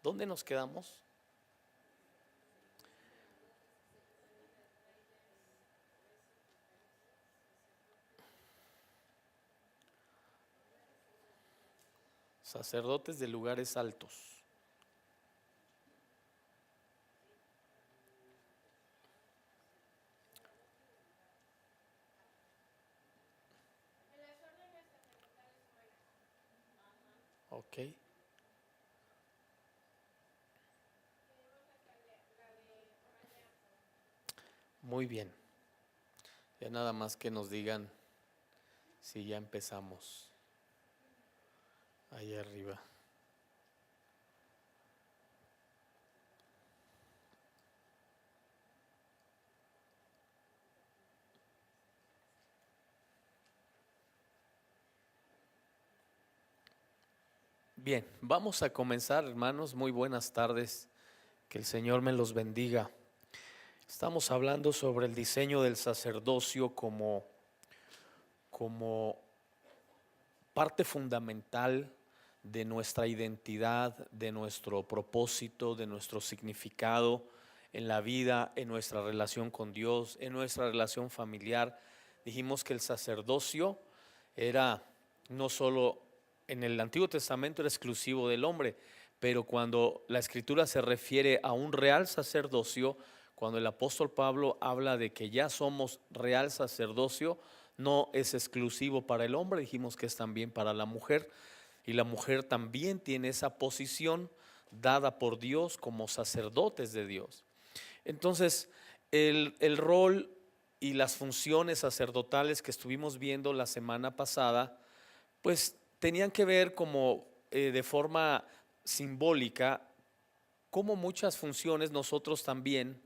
¿Dónde nos quedamos? Sacerdotes de lugares altos. Ok, muy bien. Ya nada más que nos digan si ya empezamos. Ahí arriba. Bien, vamos a comenzar, hermanos. Muy buenas tardes. Que el Señor me los bendiga. Estamos hablando sobre el diseño del sacerdocio como parte fundamental de nuestra identidad, de nuestro propósito, de nuestro significado en la vida, en nuestra relación con Dios, en nuestra relación familiar. Dijimos que el sacerdocio era no solo en el Antiguo Testamento era exclusivo del hombre, pero cuando la Escritura se refiere a un real sacerdocio, cuando el apóstol Pablo habla de que ya somos real sacerdocio, no es exclusivo para el hombre, dijimos que es también para la mujer, y la mujer también tiene esa posición dada por Dios como sacerdotes de Dios. Entonces, el rol y las funciones sacerdotales que estuvimos viendo la semana pasada, pues tenían que ver como de forma simbólica, como muchas funciones nosotros también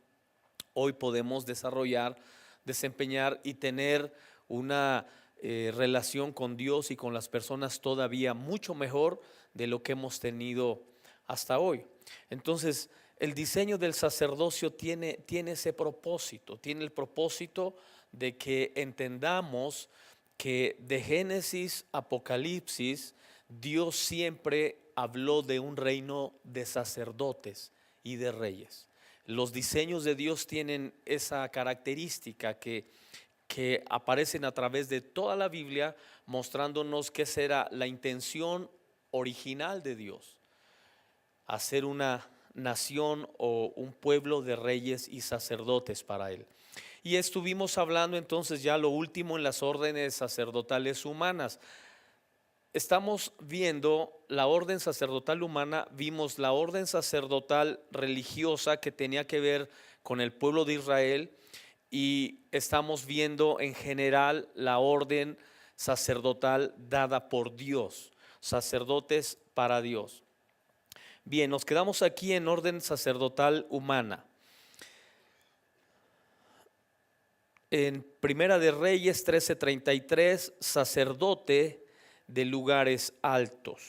hoy podemos desarrollar, desempeñar y tener una relación con Dios y con las personas todavía mucho mejor de lo que hemos tenido hasta hoy. Entonces, el diseño del sacerdocio tiene ese propósito, tiene el propósito de que entendamos que de Génesis a Apocalipsis, Dios siempre habló de un reino de sacerdotes y de reyes. Los diseños de Dios tienen esa característica que aparecen a través de toda la Biblia, mostrándonos que será la intención original de Dios: hacer una nación o un pueblo de reyes y sacerdotes para Él. Y estuvimos hablando entonces ya lo último en las órdenes sacerdotales humanas. Estamos viendo la orden sacerdotal humana, vimos la orden sacerdotal religiosa que tenía que ver con el pueblo de Israel, y estamos viendo en general la orden sacerdotal dada por Dios, sacerdotes para Dios. Bien, nos quedamos aquí en orden sacerdotal humana. En Primera de Reyes 13:33, sacerdote de lugares altos.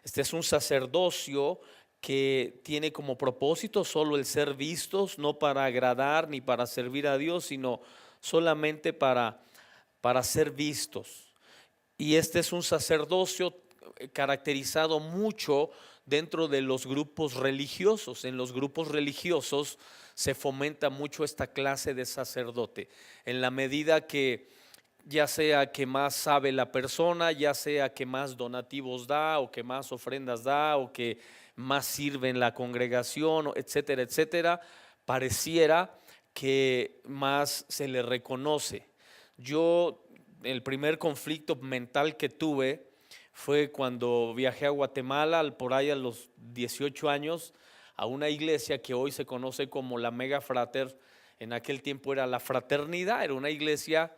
Este es un sacerdocio que tiene como propósito solo el ser vistos, no para agradar ni para servir a Dios, sino solamente para ser vistos. Y este es un sacerdocio caracterizado mucho dentro de los grupos religiosos. En los grupos religiosos se fomenta mucho esta clase de sacerdote, en la medida que ya sea que más sabe la persona, ya sea que más donativos da o que más ofrendas da o que más sirve en la congregación, etcétera, etcétera, pareciera que más se le reconoce. Yo, el primer conflicto mental que tuve fue cuando viajé a Guatemala, por ahí a los 18 años, a una iglesia que hoy se conoce como la Mega Frater. En aquel tiempo era la Fraternidad, era una iglesia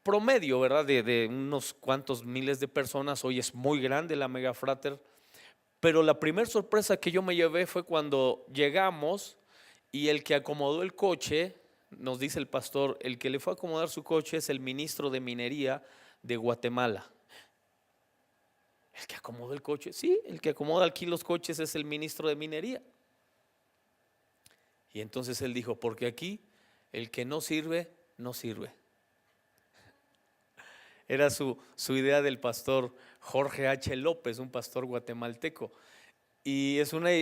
promedio, ¿verdad? De unos cuantos miles de personas. Hoy es muy grande la Mega Frater. Pero la primera sorpresa que yo me llevé fue cuando llegamos y el que acomodó el coche, nos dice el pastor, el que le fue a acomodar su coche es el ministro de Minería de Guatemala. El que acomodó el coche, sí, el que acomoda aquí los coches es el ministro de Minería. Y entonces él dijo, porque aquí el que no sirve, no sirve. Era su idea del pastor Jorge H. López, un pastor guatemalteco. Y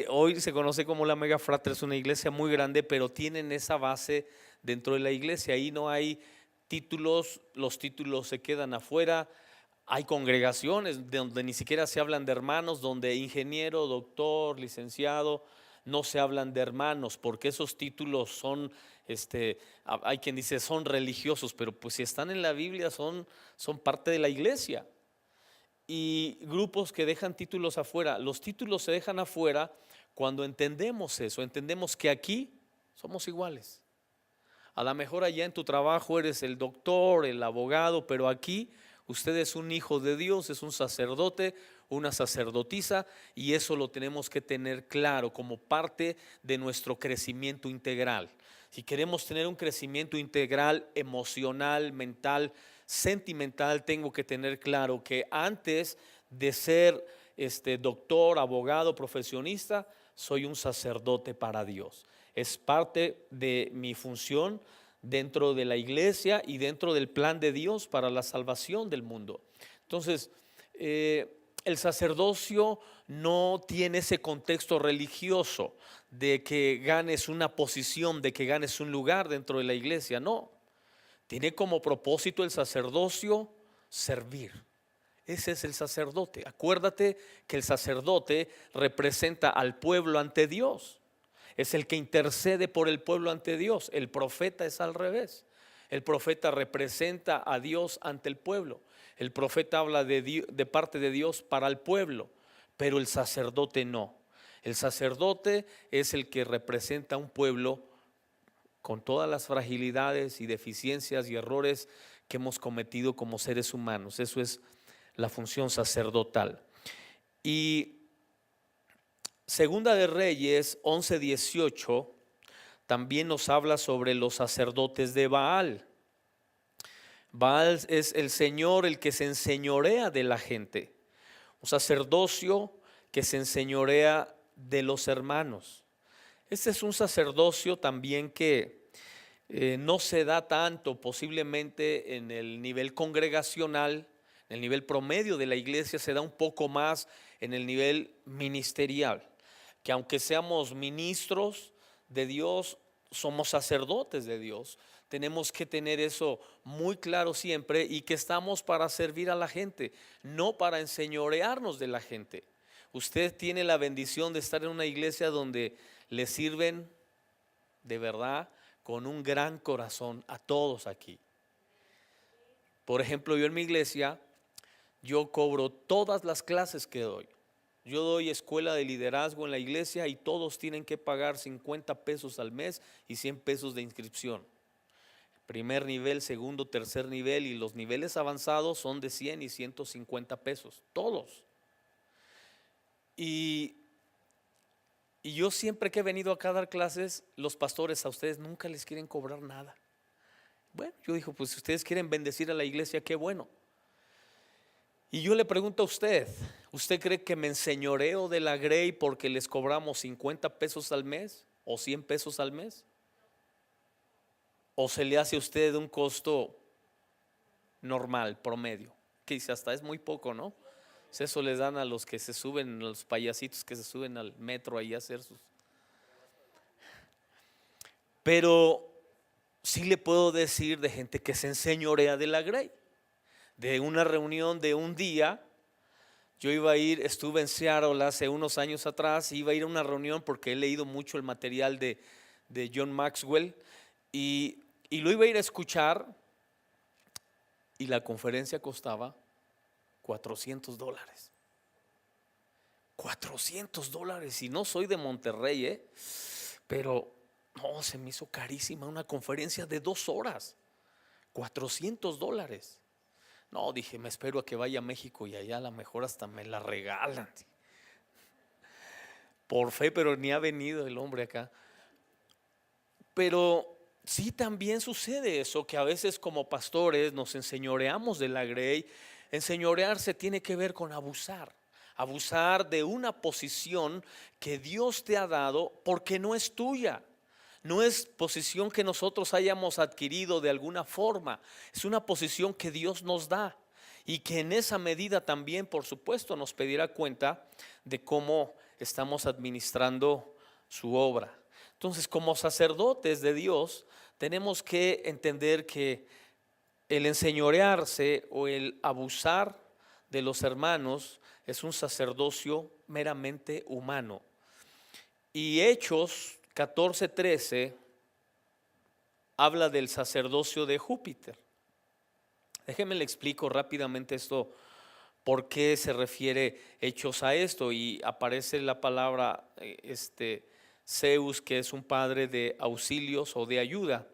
hoy se conoce como la Mega Frater, es una iglesia muy grande, pero tienen esa base dentro de la iglesia. Ahí no hay títulos, los títulos se quedan afuera. Hay congregaciones donde ni siquiera se hablan de hermanos, donde ingeniero, doctor, licenciado, no se hablan de hermanos, porque esos títulos son, hay quien dice son religiosos, pero pues si están en la Biblia son parte de la iglesia. Y grupos que dejan títulos afuera, los títulos se dejan afuera cuando entendemos eso, entendemos que aquí somos iguales. A lo mejor allá en tu trabajo eres el doctor, el abogado, pero aquí usted es un hijo de Dios, es un sacerdote, una sacerdotisa, y eso lo tenemos que tener claro como parte de nuestro crecimiento integral. Si queremos tener un crecimiento integral emocional, mental, sentimental, tengo que tener claro que antes de ser doctor, abogado, profesionista, soy un sacerdote para Dios. Es parte de mi función dentro de la iglesia y dentro del plan de Dios para la salvación del mundo. Entonces, el sacerdocio no tiene ese contexto religioso de que ganes una posición, de que ganes un lugar dentro de la iglesia. No, tiene como propósito el sacerdocio servir. Ese es el sacerdote. Acuérdate que el sacerdote representa al pueblo ante Dios. Es el que intercede por el pueblo ante Dios. El profeta es al revés. El profeta representa a Dios ante el pueblo. El profeta habla de parte de Dios para el pueblo, pero el sacerdote no. El sacerdote es el que representa a un pueblo con todas las fragilidades y deficiencias y errores que hemos cometido como seres humanos. Eso es la función sacerdotal. Y Segunda de Reyes 11:18 también nos habla sobre los sacerdotes de Baal. Baal es el señor, el que se enseñorea de la gente. Un sacerdocio que se enseñorea de los hermanos. Este es un sacerdocio también que no se da tanto posiblemente en el nivel congregacional, en el nivel promedio de la iglesia, se da un poco más en el nivel ministerial. Que aunque seamos ministros de Dios, somos sacerdotes de Dios. Tenemos que tener eso muy claro siempre y que estamos para servir a la gente, no para enseñorearnos de la gente. Usted tiene la bendición de estar en una iglesia donde le sirven de verdad con un gran corazón a todos aquí. Por ejemplo, yo en mi iglesia, yo cobro todas las clases que doy. Yo doy escuela de liderazgo en la iglesia y todos tienen que pagar 50 pesos al mes y 100 pesos de inscripción. Primer nivel, segundo, tercer nivel, y los niveles avanzados son de 100 y 150 pesos, todos. Y yo siempre que he venido acá a dar clases, los pastores a ustedes nunca les quieren cobrar nada. Bueno, yo digo, pues si ustedes quieren bendecir a la iglesia, qué bueno. Y yo le pregunto a usted, ¿usted cree que me enseñoreo de la Grey porque les cobramos 50 pesos al mes o 100 pesos al mes? ¿O se le hace a usted un costo normal, promedio? Que dice, hasta es muy poco, ¿no? Pues eso les dan a los que se suben, los payasitos que se suben al metro ahí a hacer sus... Pero sí le puedo decir de gente que se enseñorea de la Grey. De una reunión de un día, yo iba a ir, estuve en Seattle hace unos años atrás, iba a ir a una reunión porque he leído mucho el material de John Maxwell y lo iba a ir a escuchar, y la conferencia costaba $400. $400, y no soy de Monterrey, pero no, se me hizo carísima una conferencia de 2 horas, $400. No, dije, me espero a que vaya a México y allá a lo mejor hasta me la regalan. Por fe, pero ni ha venido el hombre acá. Pero sí, también sucede eso, que a veces como pastores nos enseñoreamos de la Grey. Enseñorearse tiene que ver con abusar. Abusar de una posición que Dios te ha dado porque no es tuya. No es posición que nosotros hayamos adquirido de alguna forma. Es una posición que Dios nos da y que en esa medida también, por supuesto, nos pedirá cuenta de cómo estamos administrando su obra. Entonces, como sacerdotes de Dios, tenemos que entender que el enseñorearse o el abusar de los hermanos es un sacerdocio meramente humano. Y Hechos 14:13 habla del sacerdocio de Júpiter. Déjenme le explico rápidamente esto, por qué se refiere Hechos a esto, y aparece la palabra Zeus, que es un padre de auxilios o de ayuda.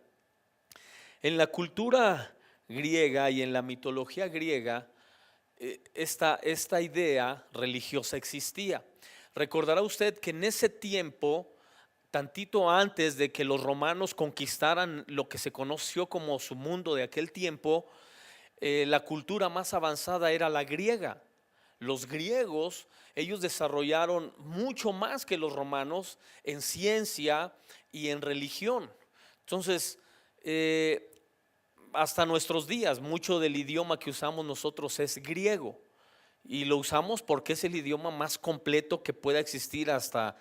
En la cultura griega y en la mitología griega, esta idea religiosa existía. Recordará usted que en ese tiempo, tantito antes de que los romanos conquistaran lo que se conoció como su mundo de aquel tiempo, la cultura más avanzada era la griega. Los griegos, ellos desarrollaron mucho más que los romanos en ciencia y en religión. Entonces, hasta nuestros días, mucho del idioma que usamos nosotros es griego, y lo usamos porque es el idioma más completo que pueda existir hasta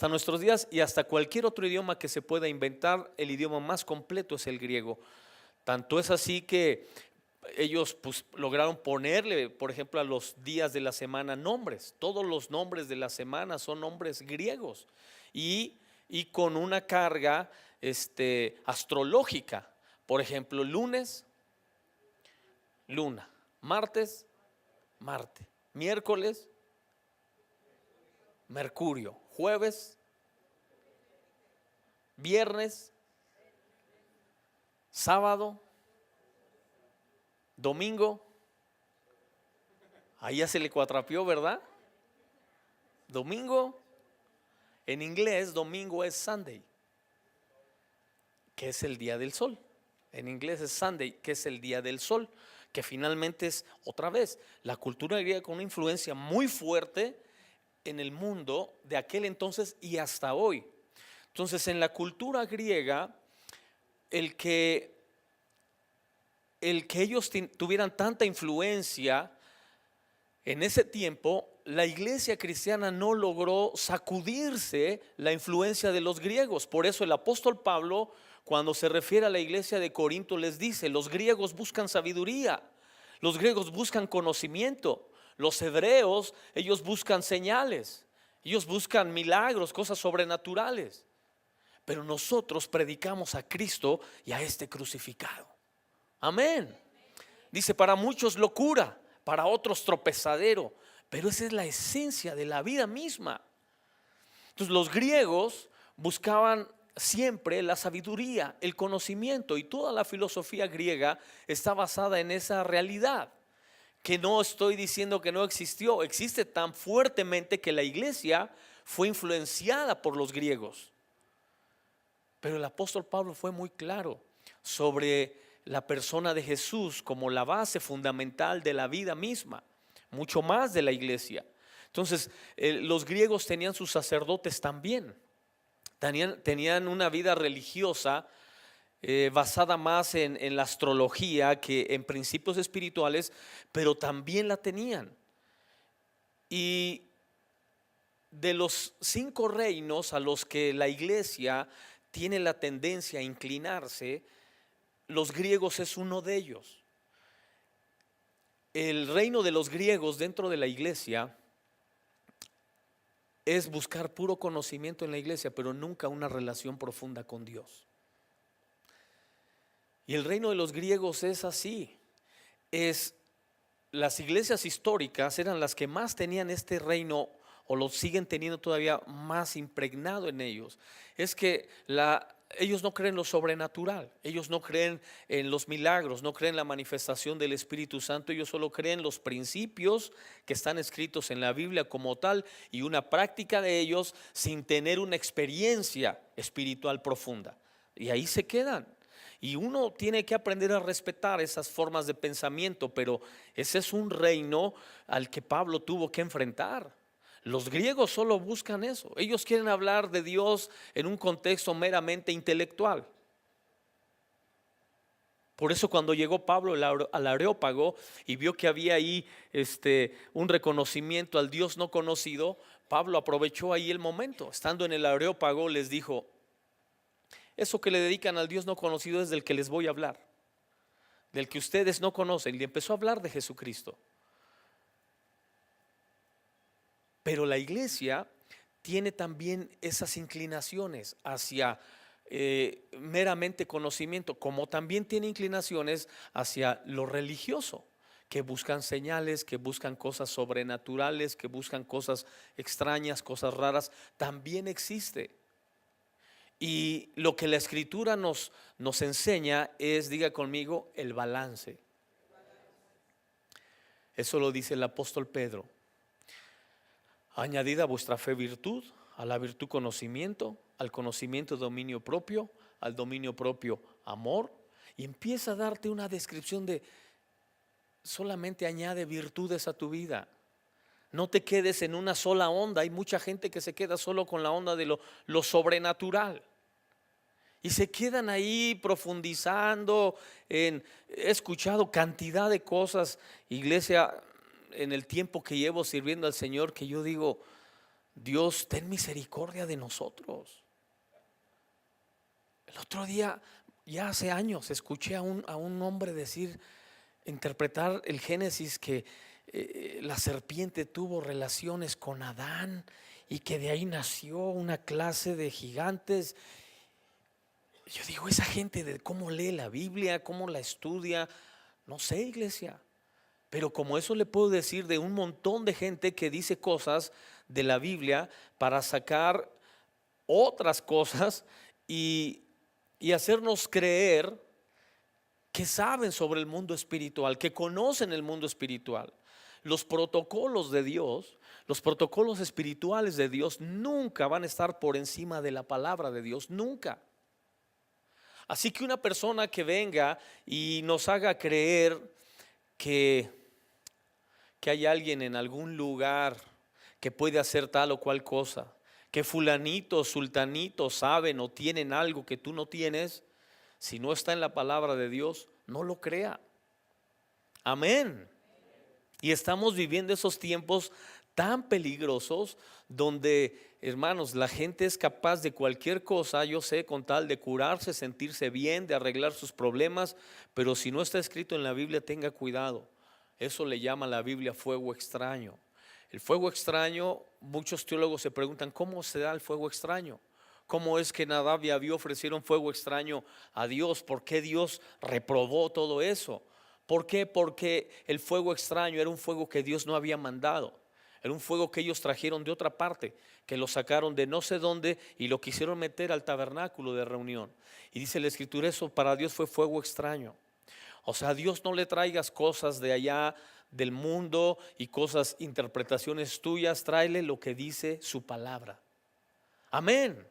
nuestros días, y hasta cualquier otro idioma que se pueda inventar, el idioma más completo es el griego. Tanto es así que ellos pues lograron ponerle, por ejemplo, a los días de la semana nombres. Todos los nombres de la semana son nombres griegos y con una carga astrológica. Por ejemplo, lunes, luna; martes, Marte; miércoles, Mercurio; jueves, viernes, sábado, domingo. Ahí ya se le cuatrapió, ¿verdad? Domingo. En inglés, domingo es Sunday, que es el día del sol. En inglés es Sunday, que es el día del sol, que finalmente es, otra vez, la cultura griega con una influencia muy fuerte en el mundo de aquel entonces y hasta hoy. Entonces, en la cultura griega, el que ellos tuvieran tanta influencia en ese tiempo, la iglesia cristiana no logró sacudirse la influencia de los griegos. Por eso el apóstol Pablo, cuando se refiere a la iglesia de Corinto, les dice: los griegos buscan sabiduría, los griegos buscan conocimiento, los hebreos, ellos buscan señales, ellos buscan milagros, cosas sobrenaturales. Pero nosotros predicamos a Cristo y a este crucificado. Amén. Dice: para muchos locura, para otros tropezadero, pero esa es la esencia de la vida misma. Entonces, los griegos buscaban siempre la sabiduría, el conocimiento, y toda la filosofía griega está basada en esa realidad, que no estoy diciendo que no existió, existe tan fuertemente que la iglesia fue influenciada por los griegos. Pero el apóstol Pablo fue muy claro sobre la persona de Jesús como la base fundamental de la vida misma, mucho más de la iglesia. Entonces, los griegos tenían sus sacerdotes también, tenían una vida religiosa basada más en la astrología que en principios espirituales, pero también la tenían. Y de los 5 reinos a los que la iglesia tiene la tendencia a inclinarse, los griegos es uno de ellos. El reino de los griegos dentro de la iglesia es buscar puro conocimiento en la iglesia, pero nunca una relación profunda con Dios. Y el reino de los griegos es así. Las iglesias históricas eran las que más tenían este reino, o lo siguen teniendo todavía más impregnado en ellos. Es que ellos no creen en lo sobrenatural, ellos no creen en los milagros, no creen en la manifestación del Espíritu Santo. Ellos solo creen los principios que están escritos en la Biblia como tal, y una práctica de ellos sin tener una experiencia espiritual profunda, y ahí se quedan. Y uno tiene que aprender a respetar esas formas de pensamiento, pero ese es un reino al que Pablo tuvo que enfrentar. Los griegos solo buscan eso. Ellos quieren hablar de Dios en un contexto meramente intelectual. Por eso cuando llegó Pablo al Areópago y vio que había ahí un reconocimiento al Dios no conocido, Pablo aprovechó ahí el momento. Estando en el Areópago les dijo: eso que le dedican al Dios no conocido es del que les voy a hablar, del que ustedes no conocen. Y empezó a hablar de Jesucristo. Pero la iglesia tiene también esas inclinaciones hacia meramente conocimiento, como también tiene inclinaciones hacia lo religioso, que buscan señales, que buscan cosas sobrenaturales, que buscan cosas extrañas, cosas raras. También existe. Y lo que la escritura nos enseña es, diga conmigo, el balance. Eso lo dice el apóstol Pedro: añadid a vuestra fe virtud, a la virtud conocimiento, al conocimiento dominio propio, al dominio propio amor. Y empieza a darte una descripción de solamente añade virtudes a tu vida. No te quedes en una sola onda. Hay mucha gente que se queda solo con la onda de lo sobrenatural. Y se quedan ahí profundizando he escuchado cantidad de cosas, iglesia, en el tiempo que llevo sirviendo al Señor, que yo digo: Dios, ten misericordia de nosotros. El otro día, ya hace años, escuché a un hombre interpretar el Génesis, que la serpiente tuvo relaciones con Adán y que de ahí nació una clase de gigantes. Yo digo, esa gente, de cómo lee la Biblia, cómo la estudia, no sé, iglesia. Pero como eso le puedo decir de un montón de gente que dice cosas de la Biblia para sacar otras cosas y hacernos creer que saben sobre el mundo espiritual, que conocen el mundo espiritual. Los protocolos de Dios, los protocolos espirituales de Dios nunca van a estar por encima de la palabra de Dios, nunca. Así que una persona que venga y nos haga creer que hay alguien en algún lugar que puede hacer tal o cual cosa, que fulanito, sultanito saben o tienen algo que tú no tienes, si no está en la palabra de Dios, no lo crea. Amén. Y estamos viviendo esos tiempos tan peligrosos donde, hermanos, la gente es capaz de cualquier cosa, yo sé, con tal de curarse, sentirse bien, de arreglar sus problemas. Pero si no está escrito en la Biblia, tenga cuidado. Eso le llama la Biblia fuego extraño. El fuego extraño, muchos teólogos se preguntan: ¿cómo se da el fuego extraño? ¿Cómo es que Nadab y Abiú ofrecieron fuego extraño a Dios? ¿Por qué Dios reprobó todo eso? ¿Por qué? Porque el fuego extraño era un fuego que Dios no había mandado. Era un fuego que ellos trajeron de otra parte, que lo sacaron de no sé dónde y lo quisieron meter al tabernáculo de reunión. Y dice la escritura, eso para Dios fue fuego extraño. O sea, a Dios no le traigas cosas de allá del mundo y cosas, interpretaciones tuyas. Tráele lo que dice su palabra. Amén.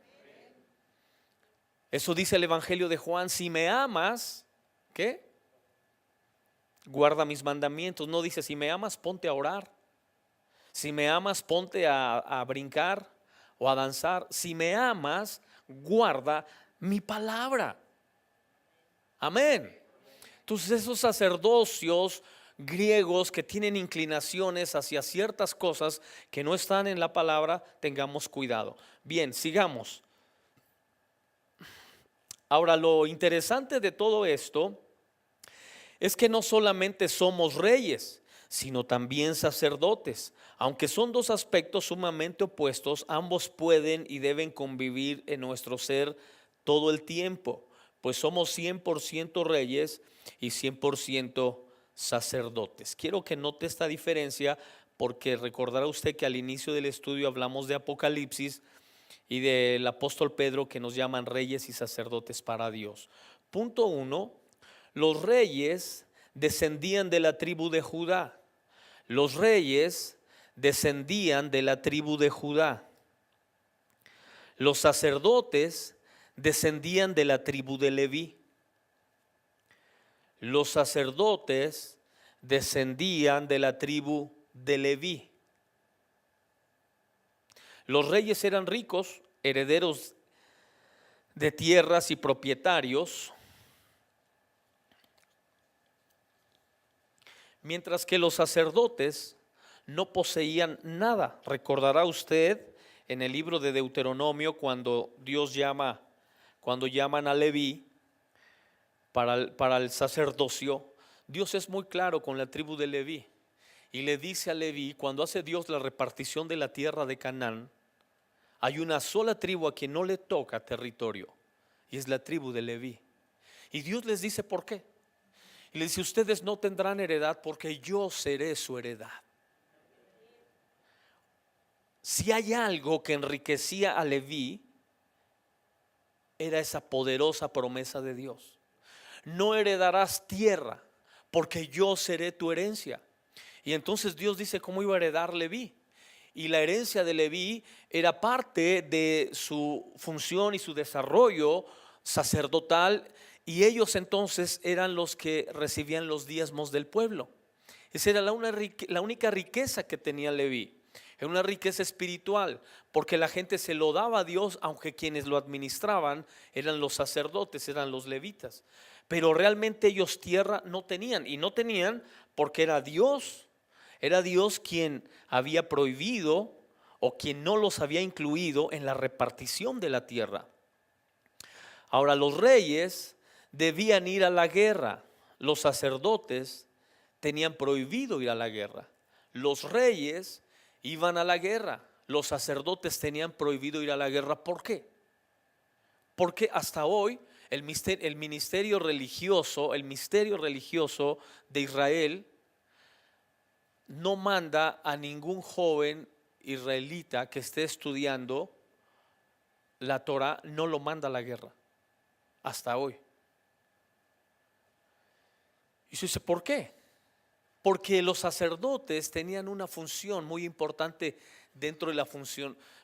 Eso dice el Evangelio de Juan: si me amas, ¿qué? Guarda mis mandamientos. No dice: si me amas, ponte a orar. Si me amas, ponte a brincar o a danzar. Si me amas, guarda mi palabra. Amén. Entonces esos sacerdocios griegos que tienen inclinaciones hacia ciertas cosas que no están en la palabra, tengamos cuidado. Bien, sigamos. Ahora, lo interesante de todo esto es que no solamente somos reyes, sino también sacerdotes. Aunque son dos aspectos sumamente opuestos, ambos pueden y deben convivir en nuestro ser todo el tiempo, pues somos 100% reyes y 100% sacerdotes. Quiero que note esta diferencia, porque recordará usted que al inicio del estudio hablamos de Apocalipsis y del apóstol Pedro, que nos llaman reyes y sacerdotes para Dios. Punto 1. Los reyes descendían de la tribu de Judá. Los reyes descendían de la tribu de Judá. Los sacerdotes descendían de la tribu de Leví. Los sacerdotes descendían de la tribu de Leví. Los reyes eran ricos, herederos de tierras y propietarios. Mientras que los sacerdotes no poseían nada. Recordará usted en el libro de Deuteronomio cuando cuando llaman a Leví para el sacerdocio. Dios es muy claro con la tribu de Leví y le dice a Leví, cuando hace Dios la repartición de la tierra de Canaán, hay una sola tribu a quien no le toca territorio y es la tribu de Leví. Y Dios les dice ¿por qué? Y le dice: ustedes no tendrán heredad porque yo seré su heredad. Si hay algo que enriquecía a Leví, era esa poderosa promesa de Dios: no heredarás tierra porque yo seré tu herencia. Y entonces Dios dice cómo iba a heredar Leví. Y la herencia de Leví era parte de su función y su desarrollo sacerdotal, y ellos entonces eran los que recibían los diezmos del pueblo. Esa era la única riqueza que tenía Leví. Era una riqueza espiritual, porque la gente se lo daba a Dios, aunque quienes lo administraban eran los sacerdotes, eran los levitas. Pero realmente ellos tierra no tenían, y no tenían porque era Dios quien había prohibido o quien no los había incluido en la repartición de la tierra. Ahora, los reyes debían ir a la guerra, los sacerdotes tenían prohibido ir a la guerra. Los reyes iban a la guerra, los sacerdotes tenían prohibido ir a la guerra. ¿Por qué? Porque hasta hoy el misterio religioso de Israel no manda a ningún joven israelita que esté estudiando la Torah, no lo manda a la guerra hasta hoy. Y se dice, ¿por qué? Porque los sacerdotes tenían una función muy importante dentro de la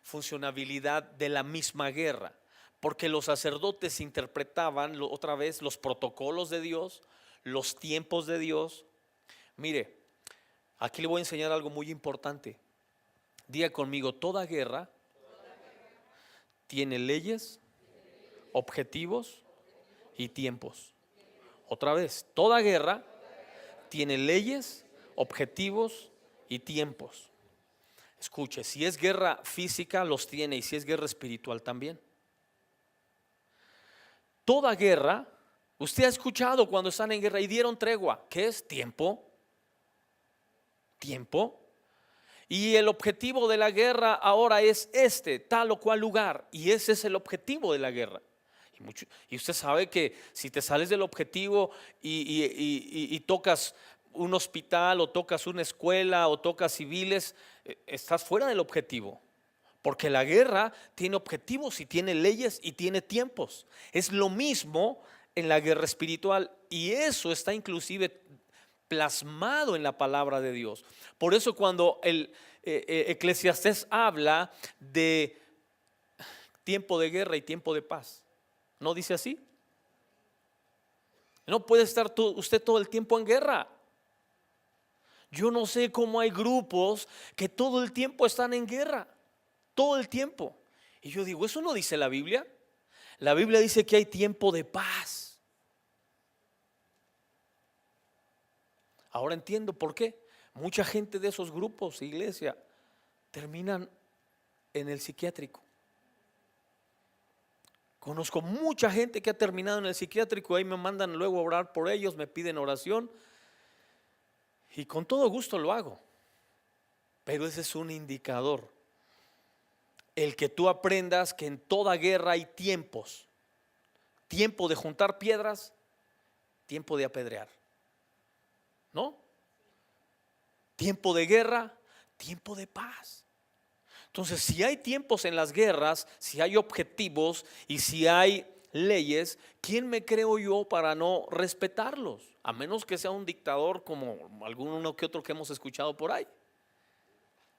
funcionabilidad de la misma guerra. Porque los sacerdotes interpretaban otra vez los protocolos de Dios, los tiempos de Dios. Mire, aquí le voy a enseñar algo muy importante. Diga conmigo: toda guerra tiene leyes, objetivos y tiempos. Otra vez, toda guerra tiene leyes, objetivos y tiempos. Escuche, si es guerra física los tiene, y si es guerra espiritual también. Toda guerra, usted ha escuchado cuando están en guerra y dieron tregua. ¿Qué es? Tiempo. Tiempo. Y el objetivo de la guerra ahora es tal o cual lugar, y ese es el objetivo de la guerra. Y usted sabe que si te sales del objetivo y tocas un hospital, o tocas una escuela, o tocas civiles, estás fuera del objetivo. Porque la guerra tiene objetivos y tiene leyes y tiene tiempos. Es lo mismo en la guerra espiritual, y eso está inclusive plasmado en la palabra de Dios. Por eso cuando el Eclesiastés habla de tiempo de guerra y tiempo de paz, ¿no dice así? No puede estar usted todo el tiempo en guerra. Yo no sé cómo hay grupos que todo el tiempo están en guerra, todo el tiempo. Y yo digo, ¿eso no dice la Biblia? La Biblia dice que hay tiempo de paz. Ahora entiendo por qué mucha gente de esos grupos, iglesia, terminan en el psiquiátrico. Conozco mucha gente que ha terminado en el psiquiátrico. Ahí me mandan luego a orar por ellos, me piden oración, y con todo gusto lo hago. Pero ese es un indicador. El que tú aprendas que en toda guerra hay tiempos. Tiempo de juntar piedras, tiempo de apedrear, ¿no? Tiempo de guerra, tiempo de paz. Entonces, si hay tiempos en las guerras, si hay objetivos y si hay leyes, ¿quién me creo yo para no respetarlos? A menos que sea un dictador como alguno que otro que hemos escuchado por ahí.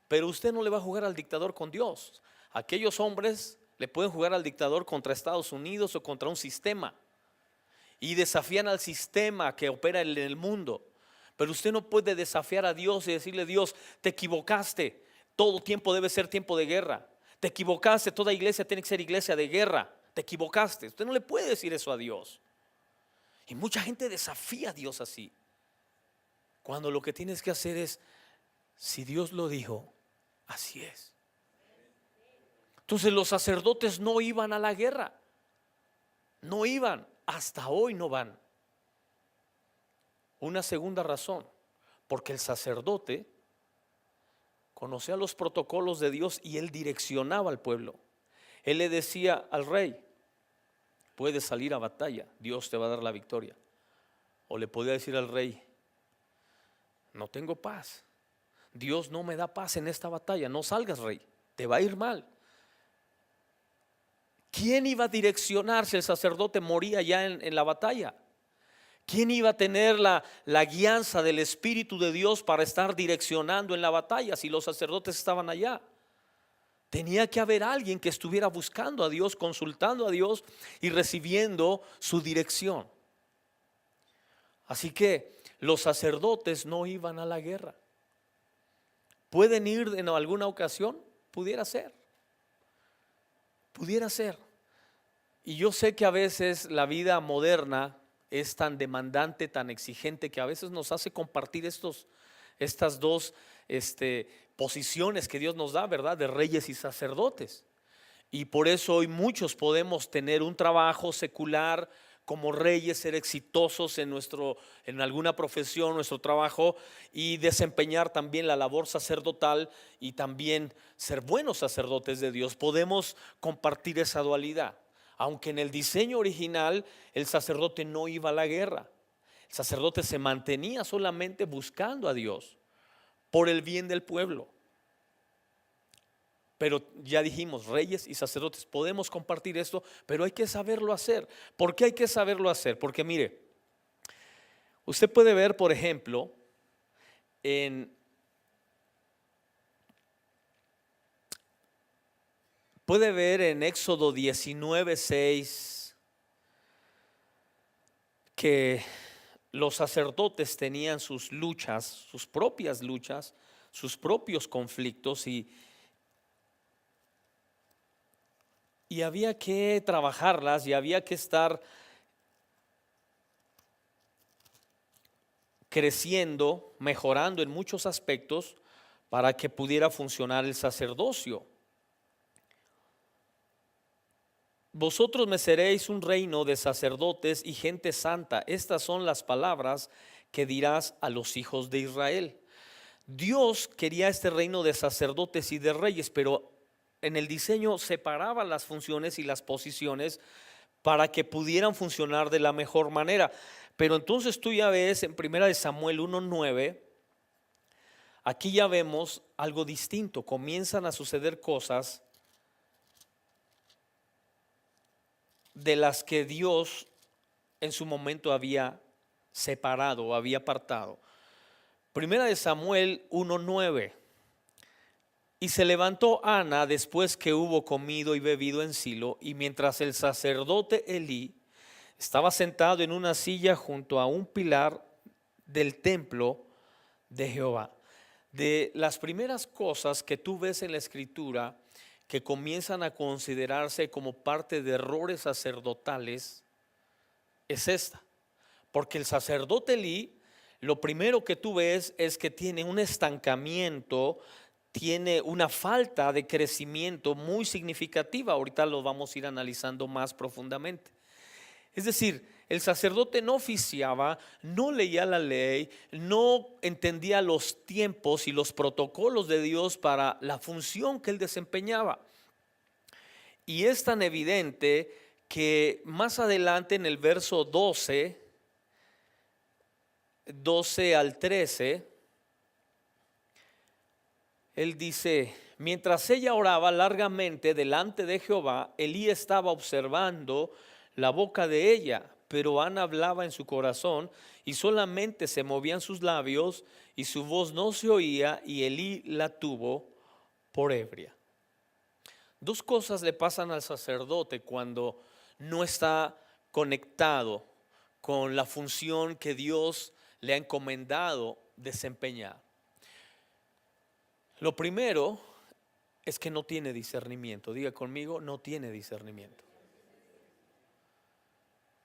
Pero usted no le va a jugar al dictador con Dios. Aquellos hombres le pueden jugar al dictador contra Estados Unidos o contra un sistema, y desafían al sistema que opera en el mundo. Pero usted no puede desafiar a Dios y decirle: Dios, te equivocaste, todo tiempo debe ser tiempo de guerra. Te equivocaste, toda iglesia tiene que ser iglesia de guerra. Te equivocaste. Usted no le puede decir eso a Dios. Y mucha gente desafía a Dios así. Cuando lo que tienes que hacer es, si Dios lo dijo, así es. Entonces los sacerdotes no iban a la guerra, no iban, hasta hoy no van. Una segunda razón, porque el sacerdote conocía los protocolos de Dios y él direccionaba al pueblo. Él le decía al rey, puedes salir a batalla, Dios te va a dar la victoria. O le podía decir al rey, no tengo paz, Dios no me da paz en esta batalla, no salgas, rey, te va a ir mal. ¿Quién iba a direccionar si el sacerdote moría ya en la batalla? ¿Quién iba a tener la guianza del Espíritu de Dios para estar direccionando en la batalla si los sacerdotes estaban allá? Tenía que haber alguien que estuviera buscando a Dios, consultando a Dios y recibiendo su dirección. Así que los sacerdotes no iban a la guerra. ¿Pueden ir en alguna ocasión? Pudiera ser. Pudiera ser. Y yo sé que a veces la vida moderna es tan demandante, tan exigente, que a veces nos hace compartir estas dos posiciones que Dios nos da, ¿verdad? De reyes y sacerdotes. Y por eso hoy muchos podemos tener un trabajo secular como reyes, ser exitosos en alguna profesión, nuestro trabajo, y desempeñar también la labor sacerdotal y también ser buenos sacerdotes de Dios. Podemos compartir esa dualidad. Aunque en el diseño original el sacerdote no iba a la guerra, el sacerdote se mantenía solamente buscando a Dios por el bien del pueblo. Pero ya dijimos, reyes y sacerdotes, podemos compartir esto, pero hay que saberlo hacer. ¿Por qué hay que saberlo hacer? Porque mire, usted puede ver, por ejemplo, puede ver en Éxodo 19:6 que los sacerdotes tenían sus luchas, sus propias luchas, sus propios conflictos y había que trabajarlas y había que estar creciendo, mejorando en muchos aspectos para que pudiera funcionar el sacerdocio. Vosotros me seréis un reino de sacerdotes y gente santa. Estas son las palabras que dirás a los hijos de Israel. Dios quería este reino de sacerdotes y de reyes, pero en el diseño separaba las funciones y las posiciones para que pudieran funcionar de la mejor manera. Pero entonces tú ya ves en 1 Samuel 1:9, aquí ya vemos algo distinto. Comienzan a suceder cosas de las que Dios en su momento había separado o había apartado. 1 Samuel 1:9. Y se levantó Ana después que hubo comido y bebido en Silo, y mientras el sacerdote Elí estaba sentado en una silla junto a un pilar del templo de Jehová. De las primeras cosas que tú ves en la escritura que comienzan a considerarse como parte de errores sacerdotales es esta, porque el sacerdote Elí, lo primero que tú ves es que tiene un estancamiento, tiene una falta de crecimiento muy significativa. Ahorita lo vamos a ir analizando más profundamente. Es decir, el sacerdote no oficiaba, no leía la ley, no entendía los tiempos y los protocolos de Dios para la función que él desempeñaba. Y es tan evidente que más adelante en el verso 12 al 13, él dice: mientras ella oraba largamente delante de Jehová, Elí estaba observando la boca de ella, pero Ana hablaba en su corazón y solamente se movían sus labios y su voz no se oía, y Elí la tuvo por ebria. Dos cosas le pasan al sacerdote cuando no está conectado con la función que Dios le ha encomendado desempeñar. Lo primero es que no tiene discernimiento. Diga conmigo, no tiene discernimiento.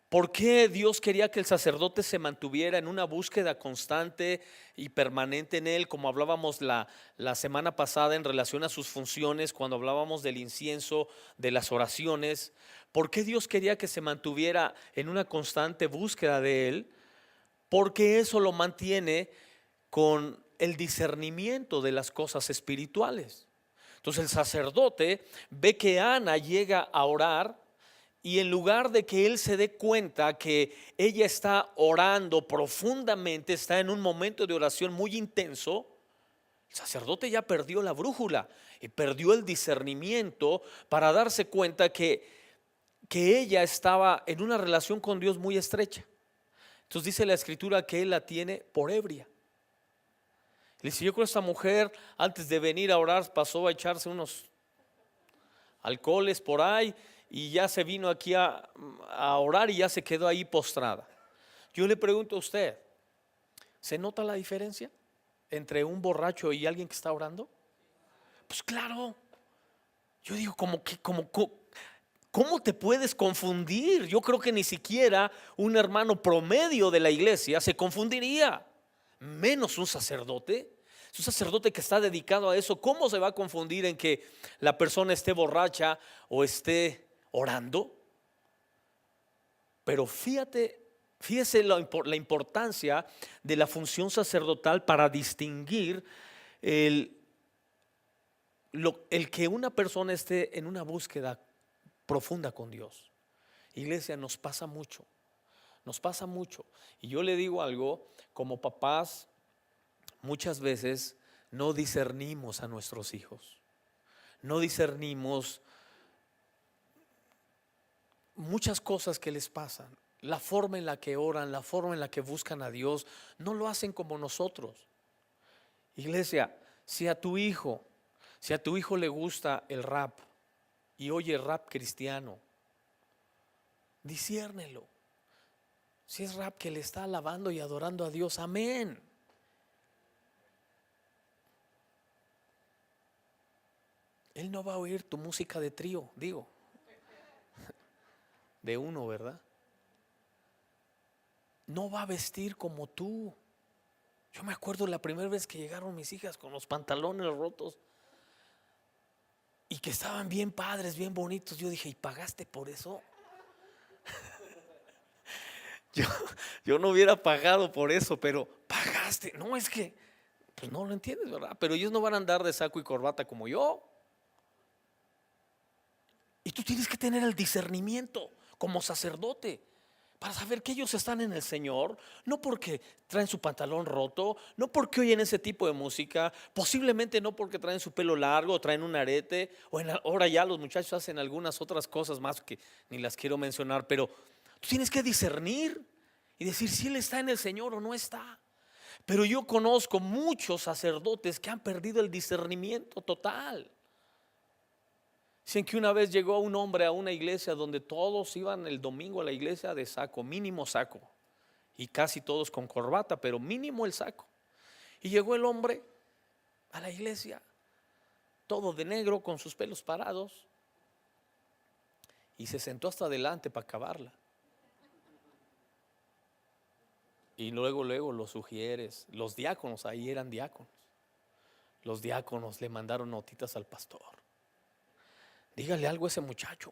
¿Por qué Dios quería que el sacerdote se mantuviera en una búsqueda constante y permanente en él? Como hablábamos la semana pasada en relación a sus funciones, cuando hablábamos del incienso, de las oraciones. ¿Por qué Dios quería que se mantuviera en una constante búsqueda de él? Porque eso lo mantiene con el discernimiento de las cosas espirituales. Entonces el sacerdote ve que Ana llega a orar, y en lugar de que él se dé cuenta que ella está orando profundamente, está en un momento de oración muy intenso, el sacerdote ya perdió la brújula y perdió el discernimiento para darse cuenta que ella estaba en una relación con Dios muy estrecha. Entonces dice la escritura que él la tiene por ebria. Le dice: yo creo que esta mujer antes de venir a orar pasó a echarse unos alcoholes por ahí y ya se vino aquí a orar y ya se quedó ahí postrada. Yo le pregunto a usted, ¿se nota la diferencia entre un borracho y alguien que está orando? Pues claro. Yo digo, ¿cómo te puedes confundir? Yo creo que ni siquiera un hermano promedio de la iglesia se confundiría, menos un sacerdote. Es un sacerdote que está dedicado a eso. ¿Cómo se va a confundir en que la persona esté borracha o esté orando? Pero fíjese la importancia de la función sacerdotal para distinguir el que una persona esté en una búsqueda profunda con Dios. Iglesia, nos pasa mucho. Y yo le digo algo, como papás, muchas veces no discernimos a nuestros hijos. No discernimos muchas cosas que les pasan. La forma en la que oran, la forma en la que buscan a Dios, no lo hacen como nosotros. Iglesia, si a tu hijo le gusta el rap y oye rap cristiano, disciérnelo. Si es rap que le está alabando y adorando a Dios, amén. Él no va a oír tu música de trío, digo, de uno, ¿verdad? No va a vestir como tú. Yo me acuerdo la primera vez que llegaron mis hijas con los pantalones rotos y que estaban bien padres, bien bonitos. Yo dije, ¿y pagaste por eso? Yo no hubiera pagado por eso, pero pagaste. No, es que, pues no lo entiendes, ¿verdad? Pero ellos no van a andar de saco y corbata como yo. Y tú tienes que tener el discernimiento como sacerdote para saber que ellos están en el Señor, no porque traen su pantalón roto, no porque oyen ese tipo de música, posiblemente no porque traen su pelo largo o traen un arete, o ahora ya los muchachos hacen algunas otras cosas más que ni las quiero mencionar, pero tú tienes que discernir y decir si él está en el Señor o no está. Pero yo conozco muchos sacerdotes que han perdido el discernimiento total. Dicen que una vez llegó un hombre a una iglesia donde todos iban el domingo a la iglesia de saco, mínimo saco, y casi todos con corbata, pero mínimo el saco. Y llegó el hombre a la iglesia, todo de negro, con sus pelos parados, y se sentó hasta adelante para acabarla. Y luego los sugieres, los diáconos, ahí eran diáconos, los diáconos le mandaron notitas al pastor. Dígale algo a ese muchacho,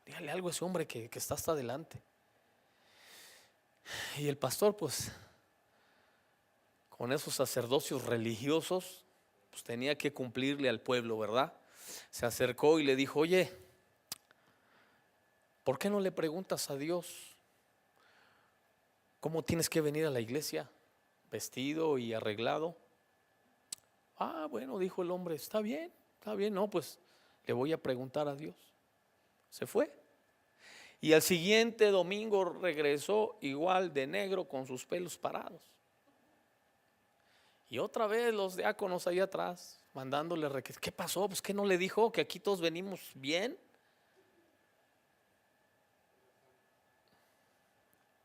dígale algo a ese hombre que está hasta adelante. Y el pastor, pues, con esos sacerdocios religiosos, pues tenía que cumplirle al pueblo, ¿verdad? Se acercó y le dijo: oye, ¿por qué no le preguntas a Dios cómo tienes que venir a la iglesia? Vestido y arreglado. Ah, bueno, dijo el hombre, está bien, no, pues le voy a preguntar a Dios. Se fue. Y al siguiente domingo regresó igual de negro con sus pelos parados. Y otra vez los diáconos ahí atrás mandándole requisitos. ¿Qué pasó? Pues que no le dijo que aquí todos venimos bien.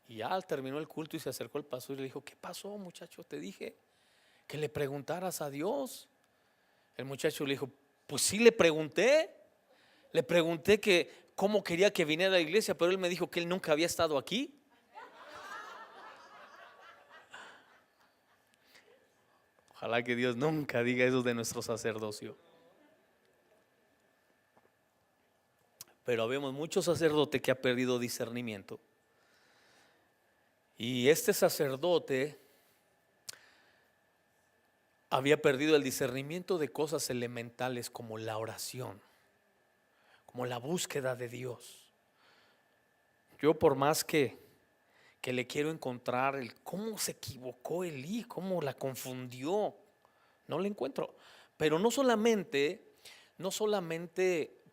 Y ya terminó el culto y se acercó el pastor y le dijo: ¿qué pasó, muchacho? Te dije que le preguntaras a Dios. El muchacho le dijo: pues sí le pregunté que cómo quería que viniera a la iglesia, pero él me dijo que él nunca había estado aquí. Ojalá que Dios nunca diga eso de nuestro sacerdocio. Pero vemos mucho sacerdote que ha perdido discernimiento. Y este sacerdote había perdido el discernimiento de cosas elementales como la oración, como la búsqueda de Dios. Yo por más que le quiero encontrar el cómo se equivocó Elí, cómo la confundió, no la encuentro. Pero no solamente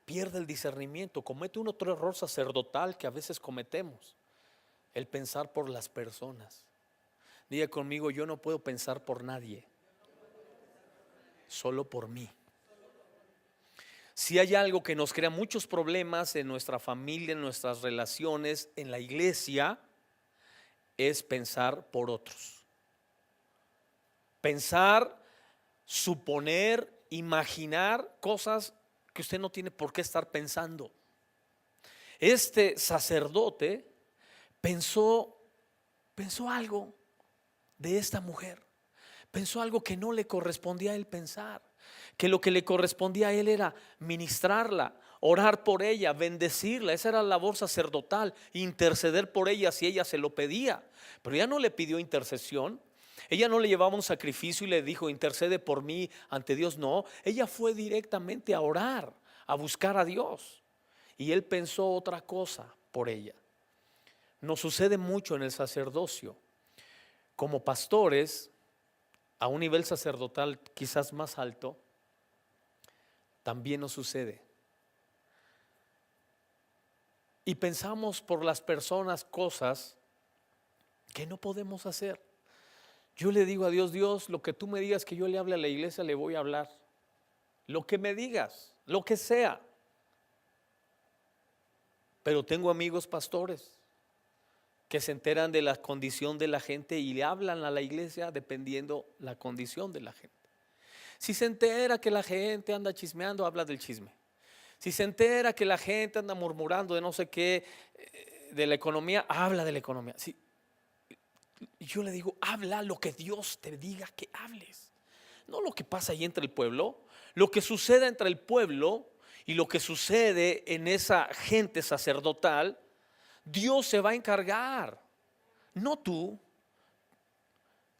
pierde el discernimiento, comete un otro error sacerdotal que a veces cometemos, el pensar por las personas. Diga conmigo: yo no puedo pensar por nadie, solo por mí. Si hay algo que nos crea muchos problemas en nuestra familia, en nuestras relaciones, en la iglesia, es pensar por otros. Pensar, suponer, imaginar cosas que usted no tiene por qué estar pensando. Este sacerdote pensó algo de esta mujer. Pensó algo que no le correspondía a él pensar, que lo que le correspondía a él era ministrarla, orar por ella, bendecirla. Esa era la labor sacerdotal, interceder por ella si ella se lo pedía. Pero ella no le pidió intercesión, ella no le llevaba un sacrificio y le dijo: intercede por mí ante Dios. No, ella fue directamente a orar, a buscar a Dios, y él pensó otra cosa por ella. Nos sucede mucho en el sacerdocio. Como pastores, a un nivel sacerdotal quizás más alto, también nos sucede. Y pensamos por las personas cosas que no podemos hacer. Yo le digo a Dios: Dios, lo que tú me digas que yo le hable a la iglesia, le voy a hablar. Lo que me digas, lo que sea. Pero tengo amigos pastores que se enteran de la condición de la gente y le hablan a la iglesia dependiendo la condición de la gente. Si se entera que la gente anda chismeando, habla del chisme. Si se entera que la gente anda murmurando de no sé qué, de la economía, habla de la economía. Sí. Yo le digo: habla lo que Dios te diga que hables, no lo que pasa ahí entre el pueblo. Lo que sucede entre el pueblo y lo que sucede en esa gente sacerdotal, Dios se va a encargar, no tú.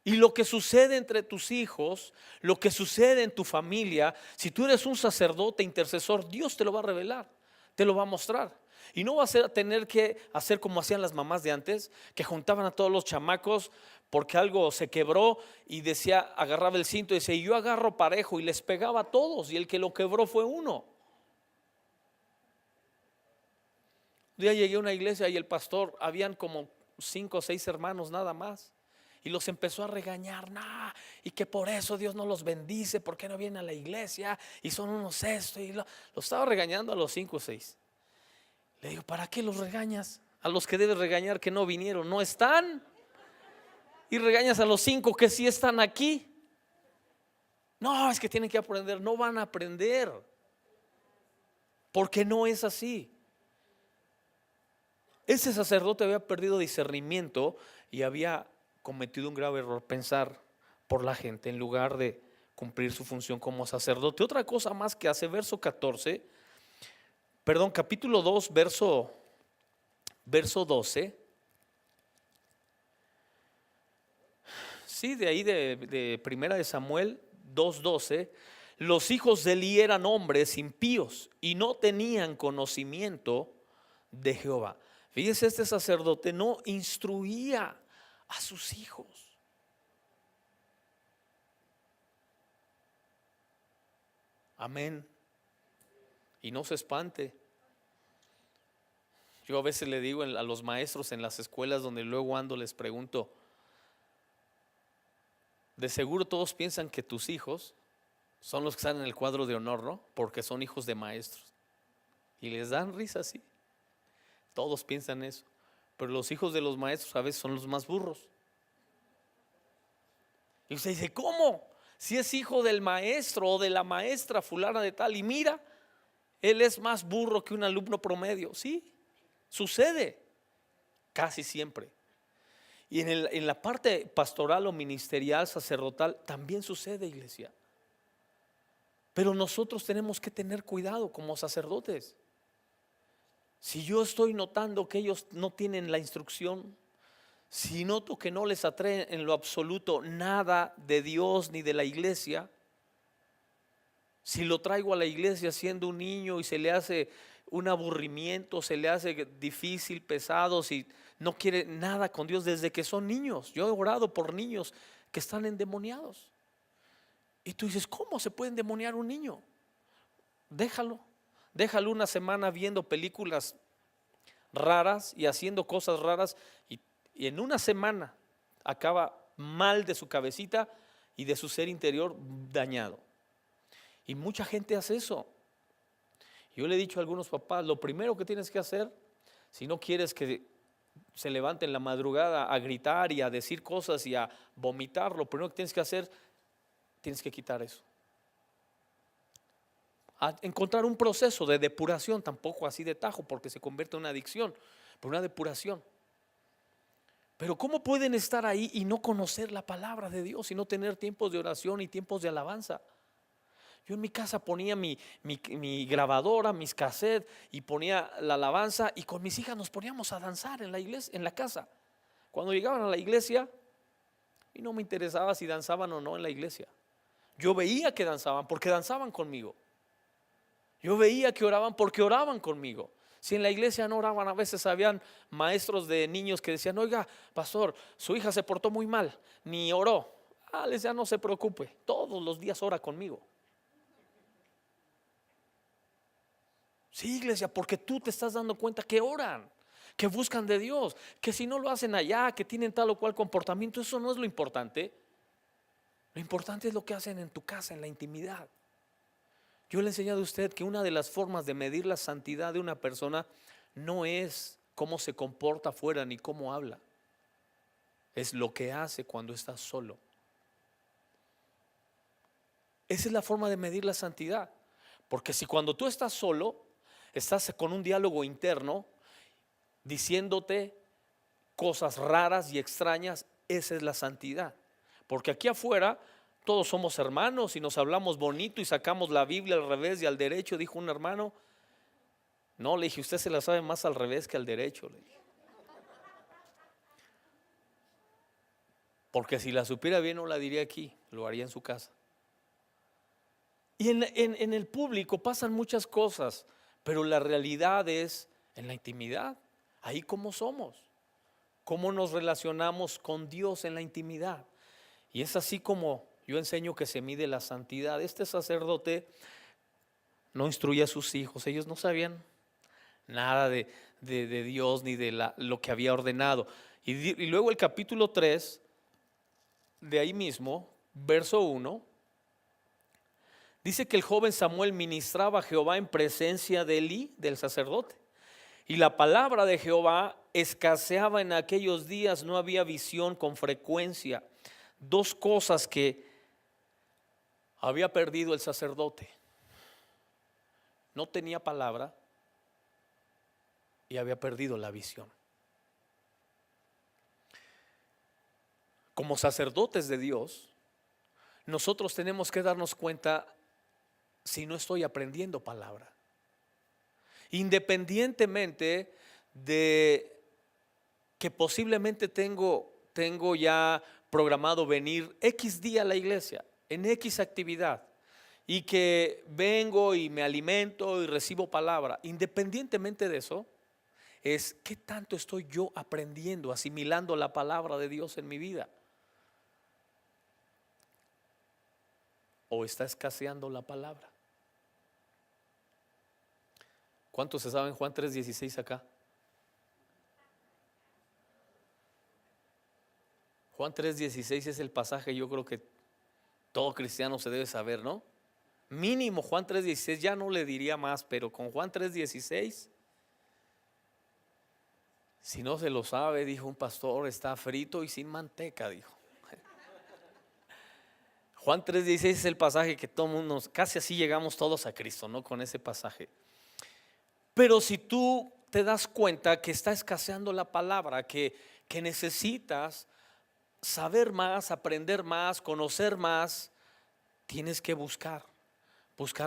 Y lo que sucede entre tus hijos, lo que sucede en tu familia, si tú eres un sacerdote intercesor, Dios te lo va a revelar, te lo va a mostrar. Y no vas a tener que hacer como hacían las mamás de antes, que juntaban a todos los chamacos porque algo se quebró y decía, agarraba el cinto y decía: yo agarro parejo, y les pegaba a todos, y el que lo quebró fue uno. Un día llegué a una iglesia y el pastor, habían como 5 o 6 hermanos nada más, y los empezó a regañar. Nah, y que por eso Dios no los bendice, porque no vienen a la iglesia y son unos esto, y lo estaba regañando a los 5 o 6. Le digo: ¿para qué los regañas? A los que debes regañar que no vinieron, no están, y regañas a los 5 que sí están aquí. No, es que tienen que aprender. No van a aprender, porque no es así. Ese sacerdote había perdido discernimiento y había cometido un grave error: pensar por la gente en lugar de cumplir su función como sacerdote. Otra cosa más que hace, capítulo 2, verso 12. Sí, de ahí de primera de Samuel 2:12. Los hijos de Elí eran hombres impíos y no tenían conocimiento de Jehová. Fíjese, este sacerdote no instruía a sus hijos. Amén. Y no se espante. Yo a veces le digo a los maestros en las escuelas donde luego ando, les pregunto: de seguro todos piensan que tus hijos son los que están en el cuadro de honor, ¿no? Porque son hijos de maestros. Y les dan risa, sí. Todos piensan eso. Pero los hijos de los maestros a veces son los más burros. Y usted dice: ¿cómo? Si es hijo del maestro o de la maestra fulana de tal, y mira, Él es más burro que un alumno promedio. Sí, sucede casi siempre. Y en la parte pastoral o ministerial, sacerdotal, también sucede, iglesia. Pero nosotros tenemos que tener cuidado como sacerdotes. Si yo estoy notando que ellos no tienen la instrucción, si noto que no les atrae en lo absoluto nada de Dios ni de la iglesia, si lo traigo a la iglesia siendo un niño y se le hace un aburrimiento, se le hace difícil, pesado, si no quiere nada con Dios desde que son niños. Yo he orado por niños que están endemoniados. Y tú dices, ¿cómo se puede endemoniar un niño? Déjalo una semana viendo películas raras y haciendo cosas raras y en una semana acaba mal de su cabecita y de su ser interior dañado. Y mucha gente hace eso. Yo le he dicho a algunos papás, lo primero que tienes que hacer, si no quieres que se levante en la madrugada a gritar y a decir cosas y a vomitar, lo primero que tienes que hacer, tienes que quitar eso. A encontrar un proceso de depuración, tampoco así de tajo, porque se convierte en una adicción, pero una depuración. Pero ¿cómo pueden estar ahí y no conocer la palabra de Dios y no tener tiempos de oración y tiempos de alabanza? Yo en mi casa ponía mi grabadora, mis cassettes y ponía la alabanza y con mis hijas nos poníamos a danzar en la iglesia, en la casa. Cuando llegaban a la iglesia, y no me interesaba si danzaban o no en la iglesia. Yo veía que danzaban porque danzaban conmigo. Yo veía que oraban porque oraban conmigo. Si en la iglesia no oraban, a veces habían maestros de niños que decían, oiga, pastor, su hija se portó muy mal, ni oró. Les decía, no se preocupe, todos los días ora conmigo. Sí, iglesia, porque tú te estás dando cuenta que oran, que buscan de Dios, que si no lo hacen allá, que tienen tal o cual comportamiento, eso no es lo importante. Lo importante es lo que hacen en tu casa, en la intimidad. Yo le he enseñado a usted que una de las formas de medir la santidad de una persona no es cómo se comporta afuera ni cómo habla, es lo que hace cuando está solo. Esa es la forma de medir la santidad. Porque si cuando tú estás solo, estás con un diálogo interno, diciéndote cosas raras y extrañas, esa es la santidad. Porque aquí afuera todos somos hermanos y nos hablamos bonito y sacamos la Biblia al revés y al derecho, dijo un hermano. No, le dije, usted se la sabe más al revés que al derecho, le dije. Porque si la supiera bien no la diría aquí, lo haría en su casa. Y en el público pasan muchas cosas, pero la realidad es en la intimidad, ahí cómo somos, cómo nos relacionamos con Dios en la intimidad. Y es así como yo enseño que se mide la santidad. Este sacerdote no instruye a sus hijos, ellos no sabían nada de Dios ni de lo que había ordenado. Y luego el capítulo 3, de ahí mismo, verso 1. Dice que el joven Samuel ministraba a Jehová en presencia de Elí, del sacerdote. Y la palabra de Jehová escaseaba en aquellos días, no había visión con frecuencia. Dos cosas que había perdido el sacerdote: no tenía palabra y había perdido la visión. Como sacerdotes de Dios, nosotros tenemos que darnos cuenta si no estoy aprendiendo palabra, independientemente de que posiblemente tengo ya programado venir X día a la iglesia, en X actividad, y que vengo y me alimento y recibo palabra. Independientemente de eso, es qué tanto estoy yo aprendiendo, asimilando la palabra de Dios en mi vida. ¿O está escaseando la palabra? ¿Cuántos se saben Juan 3:16 acá? Juan 3:16 es el pasaje, yo creo que todo cristiano se debe saber, ¿no? Mínimo Juan 3:16, ya no le diría más, pero con Juan 3:16, si no se lo sabe, dijo un pastor, está frito y sin manteca, dijo. Juan 3:16 es el pasaje que todo mundo, casi así llegamos todos a Cristo, ¿no? Con ese pasaje. Pero si tú te das cuenta que está escaseando la palabra, que necesitas saber más, aprender más, conocer más, tienes que buscar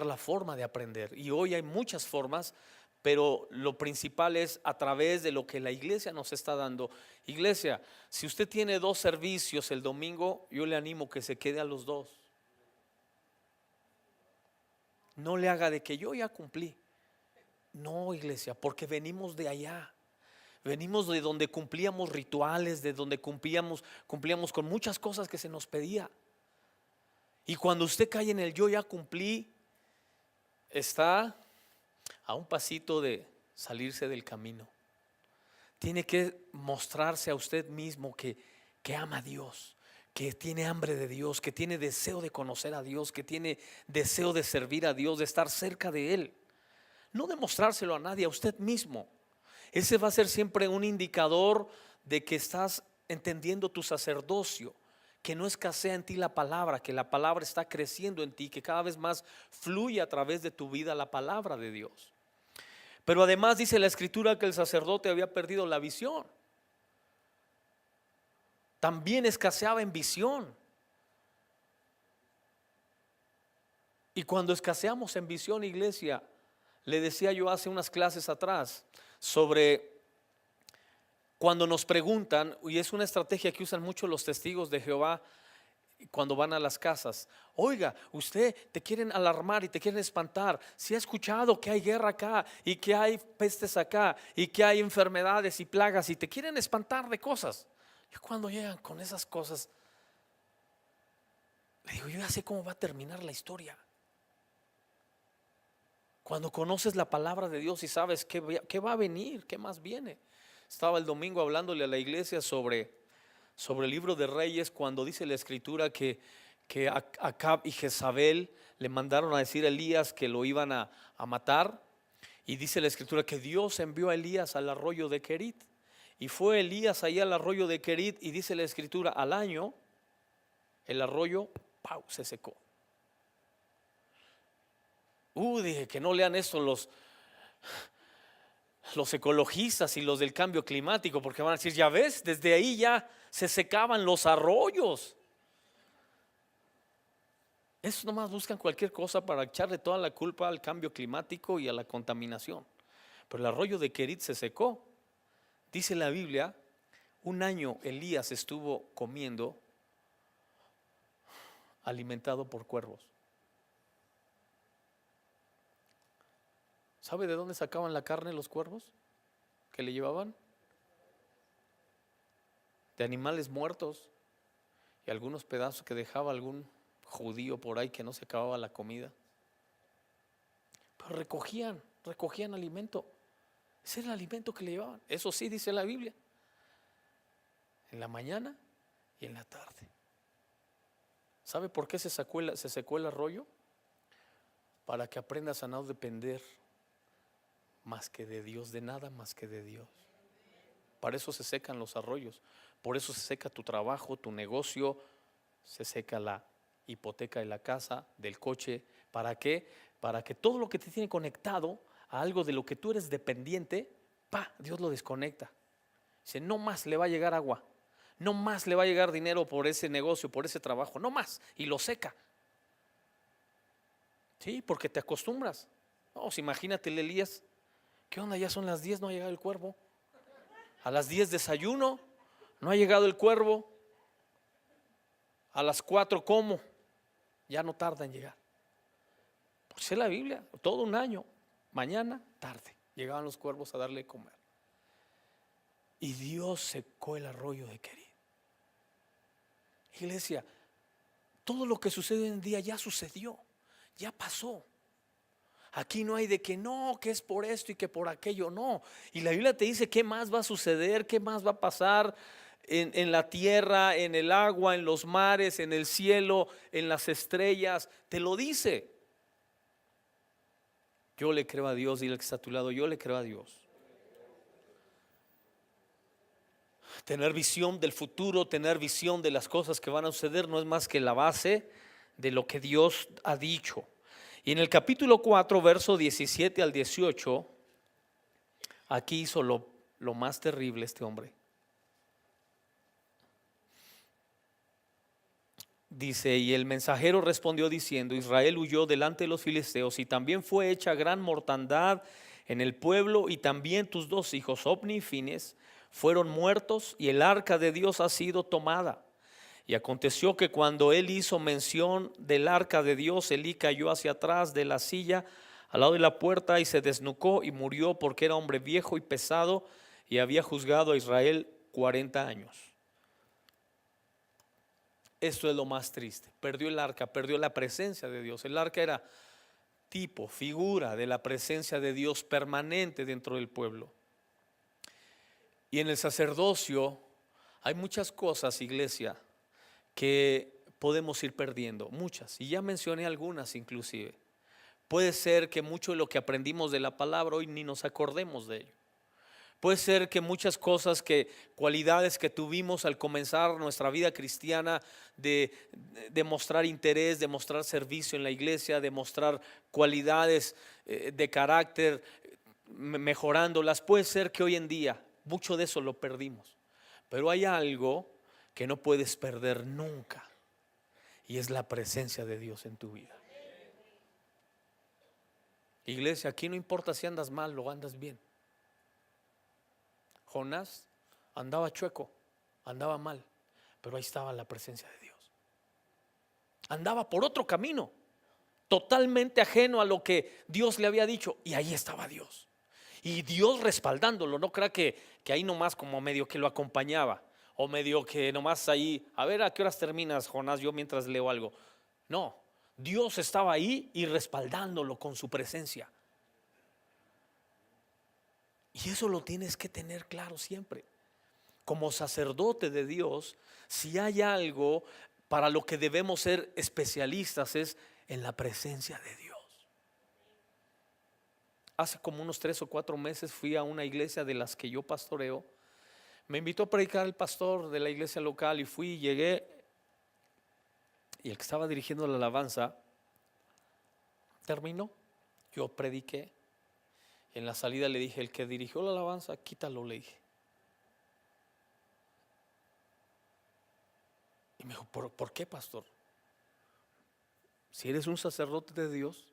la forma de aprender. Y hoy hay muchas formas, pero lo principal es a través de lo que la iglesia nos está dando. Iglesia, si usted tiene 2 servicios el domingo, yo le animo que se quede a los 2. No le haga de que yo ya cumplí. No, iglesia, porque venimos de allá. Venimos de donde cumplíamos rituales, de donde cumplíamos con muchas cosas que se nos pedía. Y cuando usted cae en el yo ya cumplí, está a un pasito de salirse del camino. Tiene que mostrarse a usted mismo que ama a Dios, que tiene hambre de Dios, que tiene deseo de conocer a Dios, que tiene deseo de servir a Dios, de estar cerca de Él. No demostrárselo a nadie, a usted mismo. Ese va a ser siempre un indicador de que estás entendiendo tu sacerdocio, que no escasea en ti la palabra, que la palabra está creciendo en ti, que cada vez más fluye a través de tu vida la palabra de Dios. Pero además dice la escritura que el sacerdote había perdido la visión. También escaseaba en visión. Y cuando escaseamos en visión, iglesia, le decía yo hace unas clases atrás sobre cuando nos preguntan, y es una estrategia que usan mucho los testigos de Jehová cuando van a las casas. Oiga, usted, te quieren alarmar y te quieren espantar. Si ha escuchado que hay guerra acá y que hay pestes acá y que hay enfermedades y plagas y te quieren espantar de cosas. Yo cuando llegan con esas cosas, le digo, yo ya sé cómo va a terminar la historia. Cuando conoces la palabra de Dios y sabes qué va a venir, qué más viene. Estaba el domingo hablándole a la iglesia sobre el libro de Reyes, cuando dice la escritura que Acab y Jezabel le mandaron a decir a Elías que lo iban a matar. Y dice la escritura que Dios envió a Elías al arroyo de Querit. Y fue Elías ahí al arroyo de Querit, y dice la escritura, al año el arroyo se secó. Dije que no lean esto los ecologistas y los del cambio climático, porque van a decir, ya ves, desde ahí ya se secaban los arroyos. Eso nomás buscan cualquier cosa para echarle toda la culpa al cambio climático y a la contaminación. Pero el arroyo de Querit se secó. Dice la Biblia, un año Elías estuvo comiendo, alimentado por cuervos. ¿Sabe de dónde sacaban la carne los cuervos que le llevaban? De animales muertos y algunos pedazos que dejaba algún judío por ahí que no se acababa la comida. Pero recogían alimento. Ese era el alimento que le llevaban. Eso sí dice la Biblia. En la mañana y en la tarde. ¿Sabe por qué se secó el arroyo? Para que aprendas a no depender más que de Dios, de nada más que de Dios. Para eso se secan los arroyos. Por eso se seca tu trabajo, tu negocio, se seca la hipoteca de la casa, del coche. ¿Para qué? Para que todo lo que te tiene conectado a algo de lo que tú eres dependiente, Dios lo desconecta. Dice, no más le va a llegar agua, no más le va a llegar dinero por ese negocio, por ese trabajo, no más, y lo seca. Sí, porque te acostumbras. No, imagínate el Elías. ¿Qué onda? Ya son las 10, no ha llegado el cuervo. A las 10 desayuno, no ha llegado el cuervo. A las 4 como, ya no tarda en llegar. Pues es la Biblia, todo un año, mañana, tarde, llegaban los cuervos a darle de comer. Y Dios secó el arroyo de Querit. Iglesia, todo lo que sucede hoy en día ya sucedió, ya pasó. Aquí no hay de que no, que es por esto y que por aquello, no. Y la Biblia te dice qué más va a suceder, qué más va a pasar en la tierra, en el agua, en los mares, en el cielo, en las estrellas. Te lo dice. Yo le creo a Dios, dile al que está a tu lado, yo le creo a Dios. Tener visión del futuro, tener visión de las cosas que van a suceder no es más que la base de lo que Dios ha dicho. Y en el capítulo 4, verso 17 al 18, aquí hizo lo más terrible este hombre. Dice: y el mensajero respondió diciendo: Israel huyó delante de los filisteos, y también fue hecha gran mortandad en el pueblo, y también tus dos hijos, Ofni y Fines, fueron muertos, y el arca de Dios ha sido tomada. Y aconteció que cuando él hizo mención del arca de Dios, Elí cayó hacia atrás de la silla al lado de la puerta y se desnucó y murió, porque era hombre viejo y pesado, y había juzgado a Israel 40 años. Esto es lo más triste. Perdió el arca, perdió la presencia de Dios. El arca era tipo, figura de la presencia de Dios permanente dentro del pueblo. Y en el sacerdocio hay muchas cosas, iglesia, que podemos ir perdiendo, muchas. Y ya mencioné algunas inclusive. Puede ser que mucho de lo que aprendimos de la palabra hoy ni nos acordemos de ello. Puede ser que muchas cosas, cualidades que tuvimos al comenzar nuestra vida cristiana, de mostrar interés, de mostrar servicio en la iglesia, de mostrar cualidades de carácter, mejorándolas, puede ser que hoy en día mucho de eso lo perdimos. Pero hay algo que no puedes perder nunca, y es la presencia de Dios en tu vida. Iglesia, aquí no importa si andas mal o andas bien. Jonás andaba chueco, andaba mal, pero ahí estaba la presencia de Dios. Andaba por otro camino, totalmente ajeno a lo que Dios le había dicho, y ahí estaba Dios. Y Dios respaldándolo. No crea que ahí nomás como medio que lo acompañaba, o medio que nomás ahí, a ver a qué horas terminas, Jonás, yo mientras leo algo. No, Dios estaba ahí y respaldándolo con su presencia. Y eso lo tienes que tener claro siempre. Como sacerdote de Dios, si hay algo para lo que debemos ser especialistas, es en la presencia de Dios. Hace como unos 3 o 4 meses fui a una iglesia de las que yo pastoreo. Me invitó a predicar el pastor de la iglesia local, y fui, llegué, y el que estaba dirigiendo la alabanza terminó. Yo prediqué. En la salida le dije: el que dirigió la alabanza, quítalo, le dije. Y me dijo: ¿por qué, pastor? Si eres un sacerdote de Dios,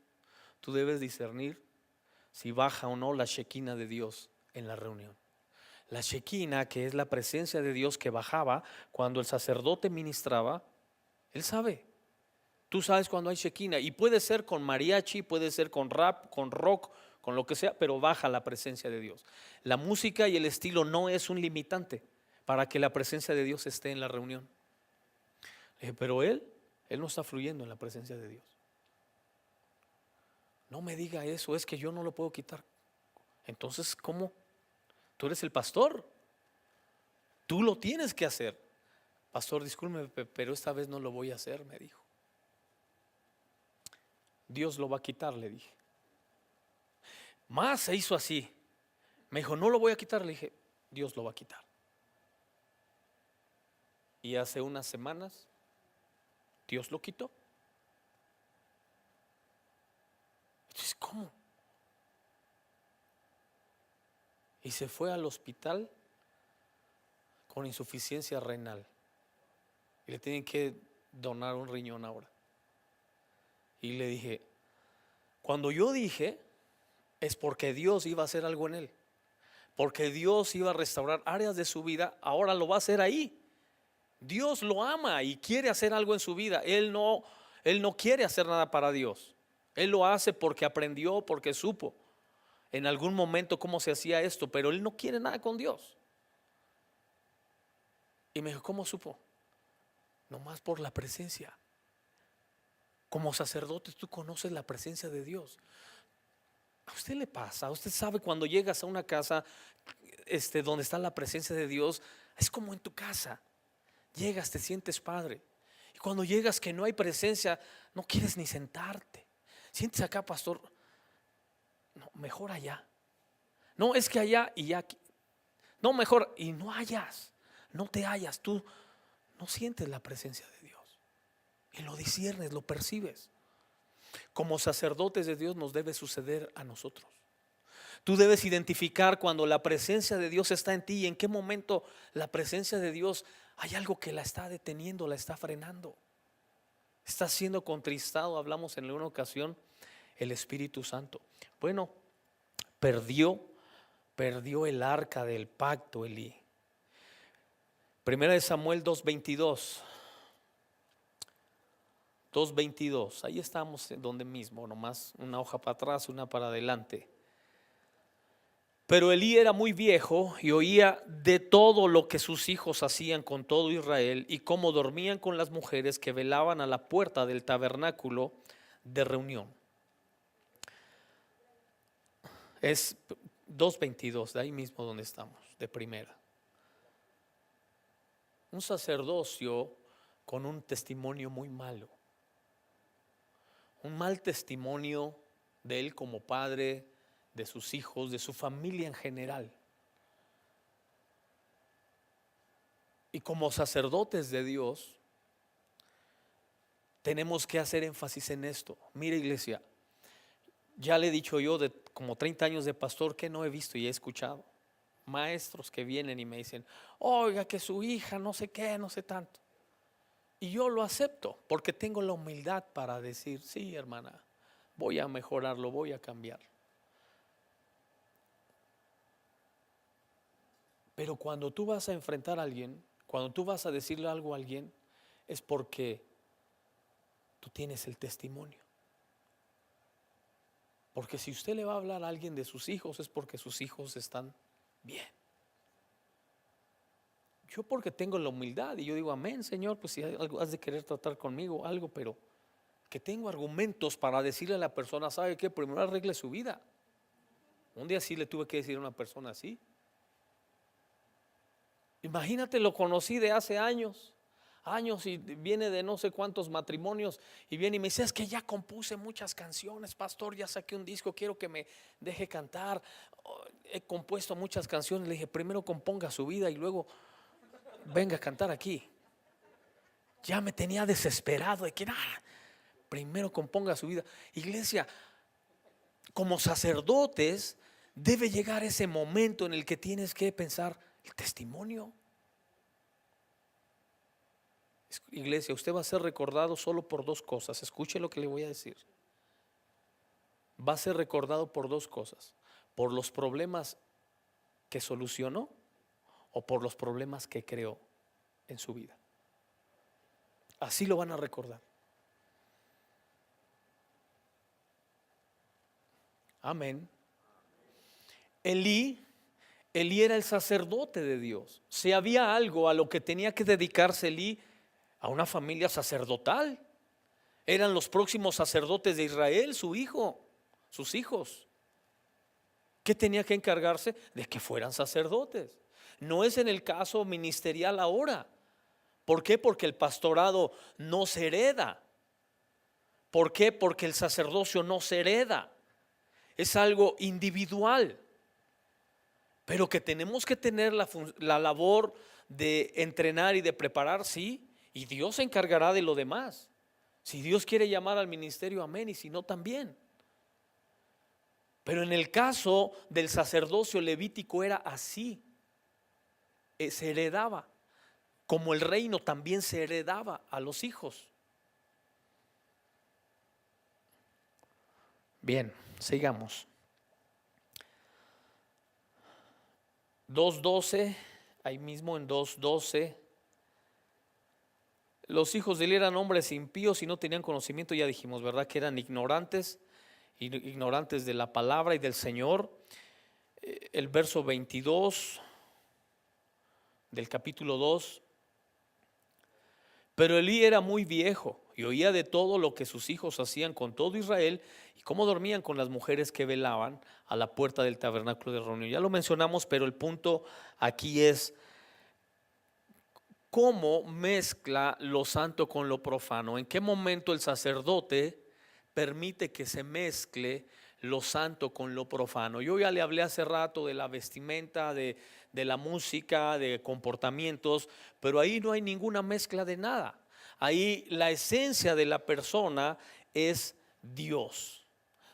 tú debes discernir si baja o no la Shekinah de Dios en la reunión. La Shekinah, que es la presencia de Dios que bajaba cuando el sacerdote ministraba, él sabe. Tú sabes cuando hay Shekinah, y puede ser con mariachi, puede ser con rap, con rock, con lo que sea, pero baja la presencia de Dios. La música y el estilo no es un limitante para que la presencia de Dios esté en la reunión. Le dije: pero él no está fluyendo en la presencia de Dios. No me diga eso, es que yo no lo puedo quitar. Entonces, ¿cómo? Tú eres el pastor, tú lo tienes que hacer. Pastor, discúlpeme, pero esta vez no lo voy a hacer, me dijo. Dios lo va a quitar, le dije. Más se hizo así. Me dijo: no lo voy a quitar. Le dije: Dios lo va a quitar. Y hace unas semanas Dios lo quitó. Entonces, ¿cómo? Y se fue al hospital con insuficiencia renal, y le tienen que donar un riñón ahora. Y le dije: cuando yo dije, es porque Dios iba a hacer algo en él, porque Dios iba a restaurar áreas de su vida. Ahora lo va a hacer ahí. Dios lo ama y quiere hacer algo en su vida. Él no quiere hacer nada para Dios. Él lo hace porque aprendió, porque supo en algún momento cómo se hacía esto, pero él no quiere nada con Dios. Y me dijo: ¿cómo supo? Nomás por la presencia. Como sacerdote tú conoces la presencia de Dios. ¿A usted le pasa? ¿Usted sabe cuando llegas a una casa donde está la presencia de Dios? Es como en tu casa. Llegas, te sientes padre. Y cuando llegas que no hay presencia, no quieres ni sentarte. Sientes acá, pastor. No, mejor allá. No, es que allá y aquí. No, mejor. Y no hallas. No te hallas. Tú no sientes la presencia de Dios. y lo disciernes, lo percibes. Como sacerdotes de Dios nos debe suceder a nosotros. Tú debes identificar cuando la presencia de Dios está en ti y en qué momento la presencia de Dios hay algo que la está deteniendo, la está frenando. Está siendo contristado, hablamos en una ocasión, el Espíritu Santo. Bueno, perdió el arca del pacto Elí. Primera de Samuel 2:22, ahí estamos donde mismo, nomás una hoja para atrás, una para adelante. Pero Elí era muy viejo y oía de todo lo que sus hijos hacían con todo Israel y cómo dormían con las mujeres que velaban a la puerta del tabernáculo de reunión. Es 2:22, de ahí mismo donde estamos, de primera. Un sacerdocio con un testimonio muy malo. Un mal testimonio de él como padre, de sus hijos, de su familia en general. Y como sacerdotes de Dios, tenemos que hacer énfasis en esto. Mira, iglesia, ya le he dicho yo de como 30 años de pastor que no he visto y he escuchado maestros que vienen y me dicen, oiga, que su hija no sé qué, no sé tanto. Y yo lo acepto porque tengo la humildad para decir, sí, hermana, voy a mejorarlo, voy a cambiar. Pero cuando tú vas a enfrentar a alguien, cuando tú vas a decirle algo a alguien, es porque tú tienes el testimonio. Porque si usted le va a hablar a alguien de sus hijos, es porque sus hijos están bien. Yo porque tengo la humildad y yo digo, amén, Señor, pues si algo has de querer tratar conmigo, algo, pero que tengo argumentos para decirle a la persona, ¿sabe qué? Primero arregle su vida. Un día sí le tuve que decir a una persona así. Imagínate, lo conocí de hace años y viene de no sé cuántos matrimonios y viene y me dice, es que ya compuse muchas canciones, pastor, ya saqué un disco, quiero que me deje cantar. He compuesto muchas canciones. Le dije, primero componga su vida y luego venga a cantar aquí. Ya me tenía desesperado de que primero componga su vida. Iglesia, como sacerdotes debe llegar ese momento en el que tienes que pensar el testimonio. Iglesia, usted va a ser recordado solo por dos cosas. Escuche lo que le voy a decir. Va a ser recordado por dos cosas: por los problemas que solucionó o por los problemas que creó en su vida. Así lo van a recordar. Amén. Elí era el sacerdote de Dios. Si había algo a lo que tenía que dedicarse Elí, a una familia sacerdotal. Eran los próximos sacerdotes de Israel, sus hijos. ¿Qué tenía que encargarse? De que fueran sacerdotes. No es en el caso ministerial ahora. ¿Por qué? Porque el pastorado no se hereda. ¿Por qué? Porque el sacerdocio no se hereda. Es algo individual. Pero que tenemos que tener la labor de entrenar y de preparar, sí. Y Dios se encargará de lo demás. Si Dios quiere llamar al ministerio, amén, y si no, también. Pero en el caso del sacerdocio levítico era así. Se heredaba. Como el reino también se heredaba a los hijos. Bien, sigamos. 2:12, ahí mismo en 2:12. Los hijos de Eli eran hombres impíos y no tenían conocimiento, ya dijimos, ¿verdad? Que eran ignorantes de la palabra y del Señor. El verso 22 del capítulo 2. Pero Elí era muy viejo y oía de todo lo que sus hijos hacían con todo Israel y cómo dormían con las mujeres que velaban a la puerta del tabernáculo de reunión. Ya lo mencionamos, pero el punto aquí es cómo mezcla lo santo con lo profano. ¿En qué momento el sacerdote permite que se mezcle lo santo con lo profano? Yo ya le hablé hace rato de la vestimenta, de la música, de comportamientos, pero ahí no hay ninguna mezcla de nada. Ahí la esencia de la persona es Dios.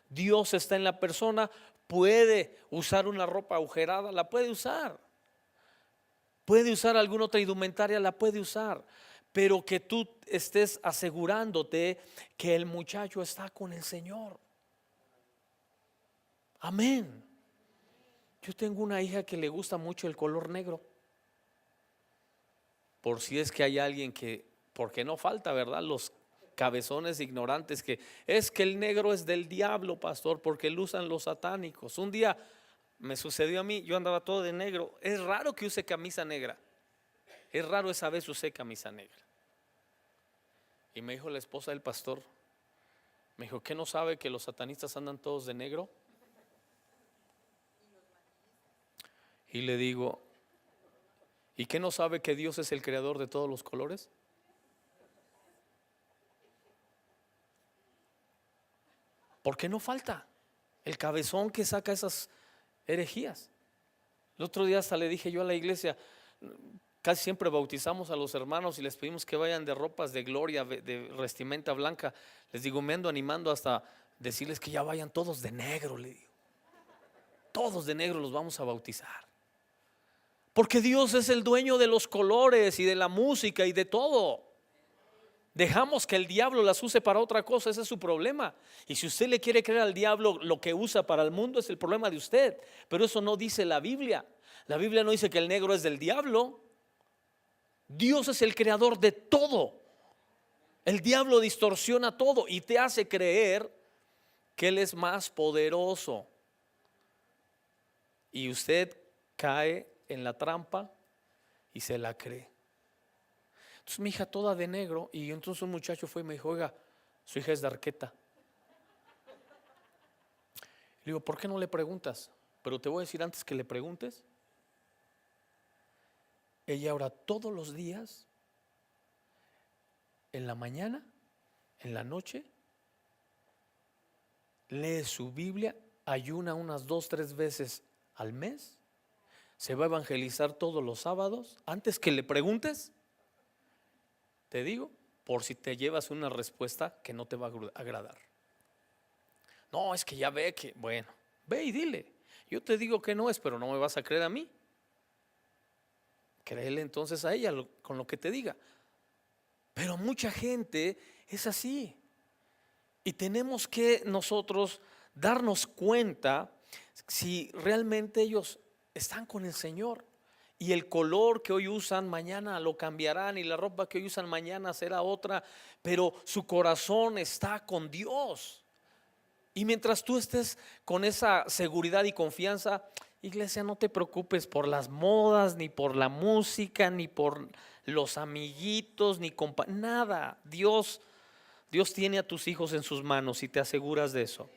Dios está en la persona. Puede usar una ropa agujerada, la puede usar. Puede usar alguna otra indumentaria, la puede usar. Pero que tú estés asegurándote que el muchacho está con el Señor. Amén. Yo tengo una hija que le gusta mucho el color negro. Por si es que hay alguien que, porque no falta, ¿verdad? Los cabezones ignorantes que es que el negro es del diablo, pastor, porque lo usan los satánicos. Un día me sucedió a mí, yo andaba todo de negro. Es raro que use camisa negra. Es raro esa vez usé camisa negra. Y me dijo la esposa del pastor, me dijo, ¿qué no sabe que los satanistas andan todos de negro? Y le digo, ¿y qué no sabe que Dios es el creador de todos los colores? Porque no falta el cabezón que saca esas herejías. El otro día hasta le dije yo a la iglesia, casi siempre bautizamos a los hermanos y les pedimos que vayan de ropas de gloria, de vestimenta blanca. Les digo, me ando animando hasta decirles que ya vayan todos de negro, le digo. Todos de negro los vamos a bautizar. Porque Dios es el dueño de los colores y de la música y de todo. Dejamos que el diablo las use para otra cosa, ese es su problema. Y si usted le quiere creer al diablo lo que usa para el mundo, es el problema de usted. Pero eso no dice la Biblia. La Biblia no dice que el negro es del diablo. Dios es el creador de todo. El diablo distorsiona todo y te hace creer que Él es más poderoso. Y usted cae en la trampa y se la cree. Entonces mi hija toda de negro, y entonces un muchacho fue y me dijo, oiga, su hija es de Arqueta. Le digo, ¿por qué no le preguntas? Pero te voy a decir antes que le preguntes, ella ora todos los días, en la mañana, en la noche, lee su Biblia, ayuna unas 2-3 veces al mes, se va a evangelizar todos los sábados. Antes que le preguntes, te digo, por si te llevas una respuesta que no te va a agradar. No, es que ya ve que, bueno, ve y dile, yo te digo que no es, pero no me vas a creer a mí. Créele entonces a ella con lo que te diga. Pero mucha gente es así. Y tenemos que nosotros darnos cuenta si realmente ellos están con el Señor. Y el color que hoy usan mañana lo cambiarán, y la ropa que hoy usan mañana será otra, pero su corazón está con Dios. Y mientras tú estés con esa seguridad y confianza, iglesia, no te preocupes por las modas, ni por la música, ni por los amiguitos, ni nada. Dios tiene a tus hijos en sus manos y te aseguras de eso.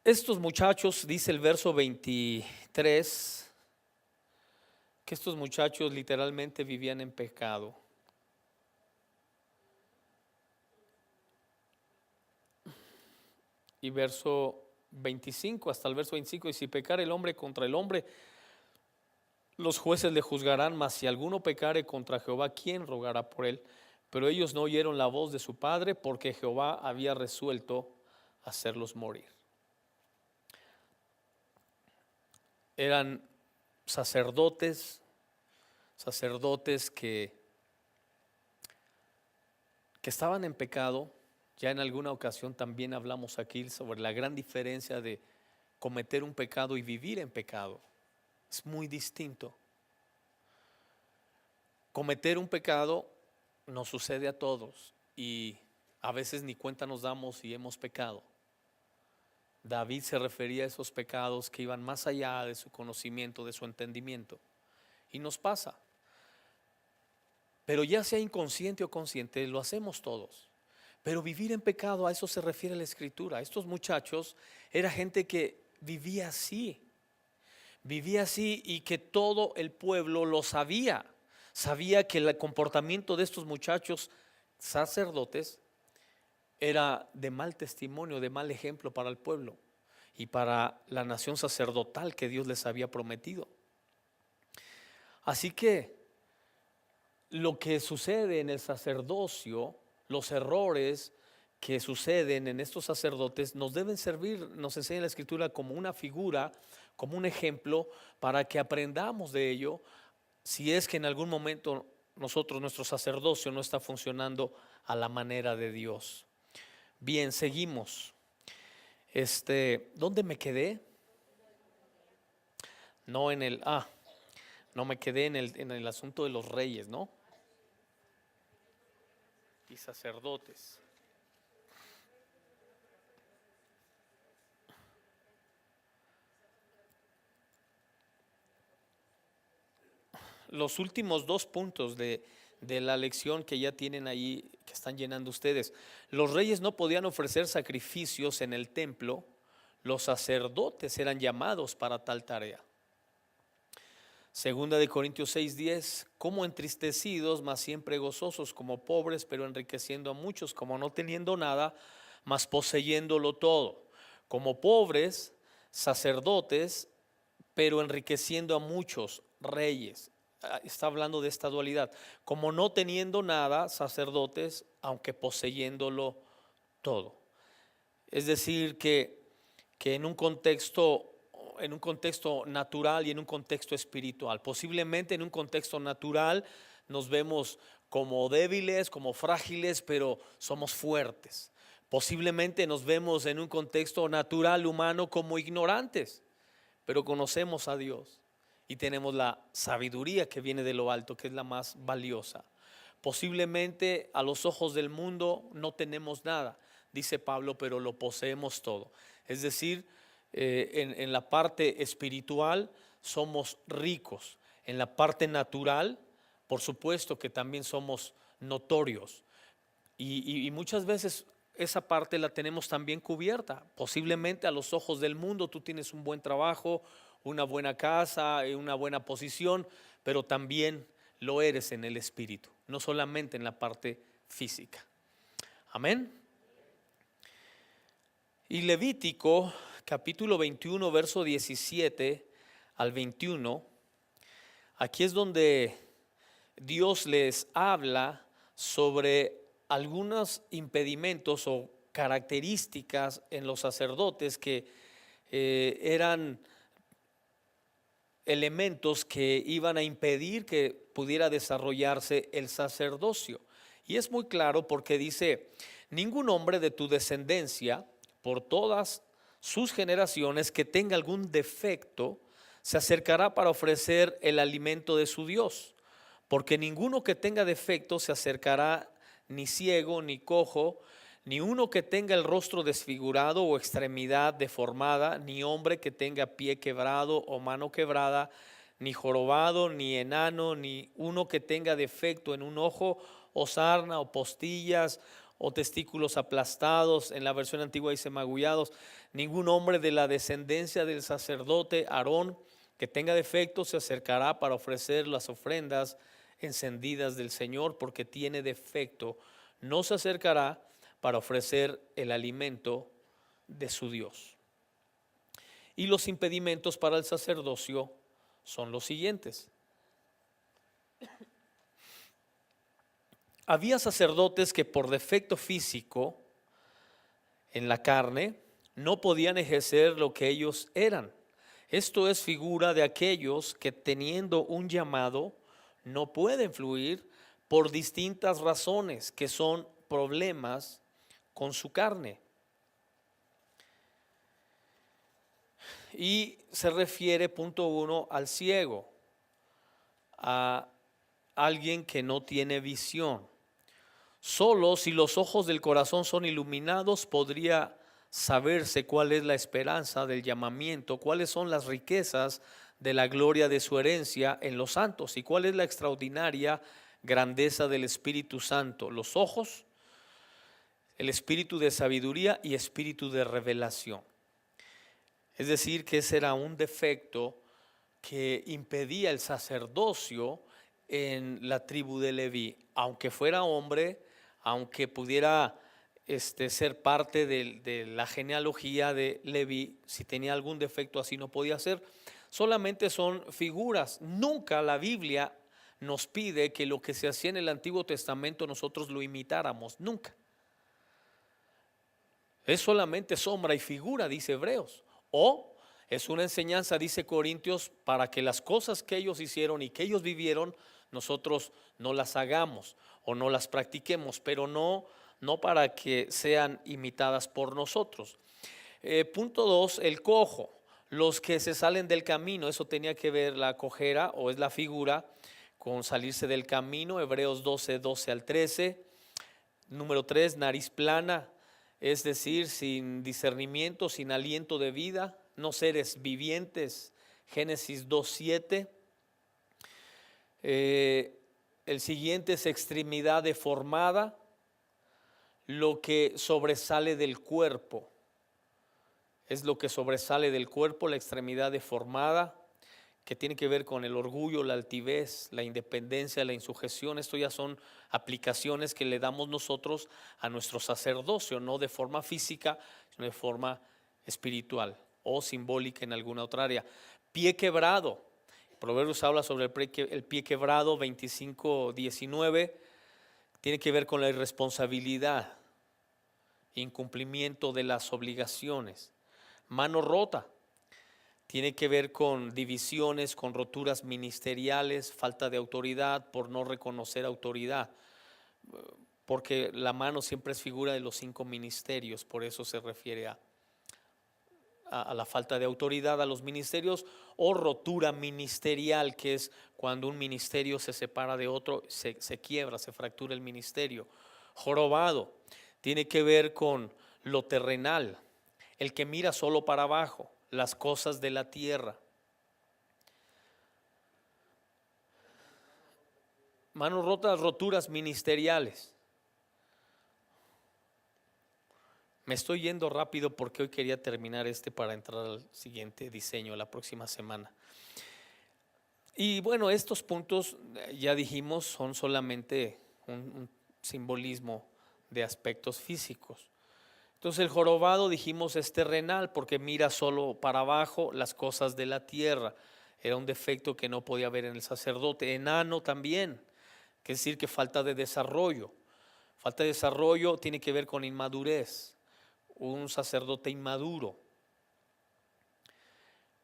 Estos muchachos, dice el verso 23, que estos muchachos literalmente vivían en pecado. Y verso 25 hasta el verso 25, y si pecare el hombre contra el hombre, los jueces le juzgarán, mas si alguno pecare contra Jehová, ¿quién rogará por él? Pero ellos no oyeron la voz de su padre, porque Jehová había resuelto hacerlos morir. Eran sacerdotes que estaban en pecado. Ya en alguna ocasión también hablamos aquí sobre la gran diferencia de cometer un pecado y vivir en pecado. Es muy distinto. Cometer un pecado nos sucede a todos y a veces ni cuenta nos damos si hemos pecado. David se refería a esos pecados que iban más allá de su conocimiento, de su entendimiento. Y nos pasa. Pero ya sea inconsciente o consciente, lo hacemos todos. Pero vivir en pecado, a eso se refiere la Escritura. Estos muchachos era gente que vivía así y que todo el pueblo lo sabía. Sabía que el comportamiento de estos muchachos sacerdotes era de mal testimonio, de mal ejemplo para el pueblo y para la nación sacerdotal que Dios les había prometido. Así que lo que sucede en el sacerdocio, los errores que suceden en estos sacerdotes nos deben servir, nos enseña la Escritura, como una figura, como un ejemplo, para que aprendamos de ello, si es que en algún momento nuestro sacerdocio no está funcionando a la manera de Dios. Bien, seguimos. ¿Dónde me quedé? No en el, no me quedé en el asunto de los reyes, ¿no? Y sacerdotes. Los últimos dos puntos de la lección que ya tienen ahí, que están llenando ustedes. Los reyes no podían ofrecer sacrificios en el templo, los sacerdotes eran llamados para tal tarea. Segunda de Corintios 6:10, como entristecidos, mas siempre gozosos, como pobres, pero enriqueciendo a muchos, como no teniendo nada, mas poseyéndolo todo, como pobres, sacerdotes, pero enriqueciendo a muchos, reyes. Está hablando de esta dualidad, como no teniendo nada, sacerdotes, aunque poseyéndolo todo. Es decir, que en un contexto natural y en un contexto espiritual. Posiblemente en un contexto natural nos vemos como débiles, como frágiles, pero somos fuertes. Posiblemente nos vemos en un contexto natural humano como ignorantes, pero conocemos a Dios y tenemos la sabiduría que viene de lo alto, que es la más valiosa. Posiblemente a los ojos del mundo no tenemos nada, dice Pablo, pero lo poseemos todo. Es decir, en la parte espiritual somos ricos, en la parte natural, por supuesto que también somos notorios, y muchas veces esa parte la tenemos también cubierta. Posiblemente a los ojos del mundo tú tienes un buen trabajo, una buena casa, una buena posición, pero también lo eres en el espíritu, no solamente en la parte física. Amén. Y Levítico capítulo 21, verso 17 al 21, aquí es donde Dios les habla sobre algunos impedimentos o características en los sacerdotes que eran elementos que iban a impedir que pudiera desarrollarse el sacerdocio. Y es muy claro porque dice: ningún hombre de tu descendencia, por todas sus generaciones, que tenga algún defecto, se acercará para ofrecer el alimento de su Dios, porque ninguno que tenga defecto se acercará, ni ciego, ni cojo, ni uno que tenga el rostro desfigurado o extremidad deformada, ni hombre que tenga pie quebrado o mano quebrada, ni jorobado, ni enano, ni uno que tenga defecto en un ojo, o sarna, o postillas, o testículos aplastados. En la versión antigua dice magullados. Ningún hombre de la descendencia del sacerdote Aarón que tenga defecto se acercará para ofrecer las ofrendas encendidas del Señor, porque tiene defecto. No se acercará para ofrecer el alimento de su Dios. Y los impedimentos para el sacerdocio son los siguientes. Había sacerdotes que por defecto físico en la carne no podían ejercer lo que ellos eran. Esto es figura de aquellos que, teniendo un llamado, no pueden fluir por distintas razones, que son problemas con su carne. Y se refiere, punto 1, al ciego, a alguien que no tiene visión. Solo si los ojos del corazón son iluminados podría saberse cuál es la esperanza del llamamiento, cuáles son las riquezas de la gloria de su herencia en los santos y cuál es la extraordinaria grandeza del Espíritu Santo. Los ojos, el espíritu de sabiduría y espíritu de revelación. Es decir, que ese era un defecto que impedía el sacerdocio en la tribu de Leví, aunque fuera hombre, aunque pudiera ser parte de la genealogía de Leví. Si tenía algún defecto así no podía ser. Solamente son figuras. Nunca la Biblia nos pide que lo que se hacía en el Antiguo Testamento nosotros lo imitáramos, nunca. Es solamente sombra y figura, dice Hebreos, o es una enseñanza, dice Corintios, para que las cosas que ellos hicieron y que ellos vivieron, nosotros no las hagamos o no las practiquemos, pero no para que sean imitadas por nosotros. Punto 2, el cojo, los que se salen del camino. Eso tenía que ver la cojera, o es la figura, con salirse del camino. Hebreos 12, 12 al 13. Número 3, nariz plana, es decir, sin discernimiento, sin aliento de vida, no seres vivientes. Génesis 2, 7. El siguiente es extremidad deformada, lo que sobresale del cuerpo. Es lo que sobresale del cuerpo, la extremidad deformada, que tiene que ver con el orgullo, la altivez, la independencia, la insujeción. Esto ya son aplicaciones que le damos nosotros a nuestro sacerdocio, no de forma física, sino de forma espiritual o simbólica en alguna otra área. Pie quebrado. Proverbios habla sobre el pie quebrado, 25:19. Tiene que ver con la irresponsabilidad, incumplimiento de las obligaciones. Mano rota, tiene que ver con divisiones, con roturas ministeriales, falta de autoridad por no reconocer autoridad, porque la mano siempre es figura de los 5 ministerios, por eso se refiere a la falta de autoridad a los ministerios, o rotura ministerial, que es cuando un ministerio se separa de otro, se quiebra, se fractura el ministerio. Jorobado, tiene que ver con lo terrenal, el que mira solo para abajo, las cosas de la tierra. Manos rotas, roturas ministeriales. Me estoy yendo rápido porque hoy quería terminar para entrar al siguiente diseño la próxima semana. Y bueno, estos puntos ya dijimos son solamente un simbolismo de aspectos físicos. Entonces el jorobado, dijimos, es terrenal porque mira solo para abajo, las cosas de la tierra. Era un defecto que no podía haber en el sacerdote. Enano también, que es decir que falta de desarrollo. Falta de desarrollo tiene que ver con inmadurez, un sacerdote inmaduro.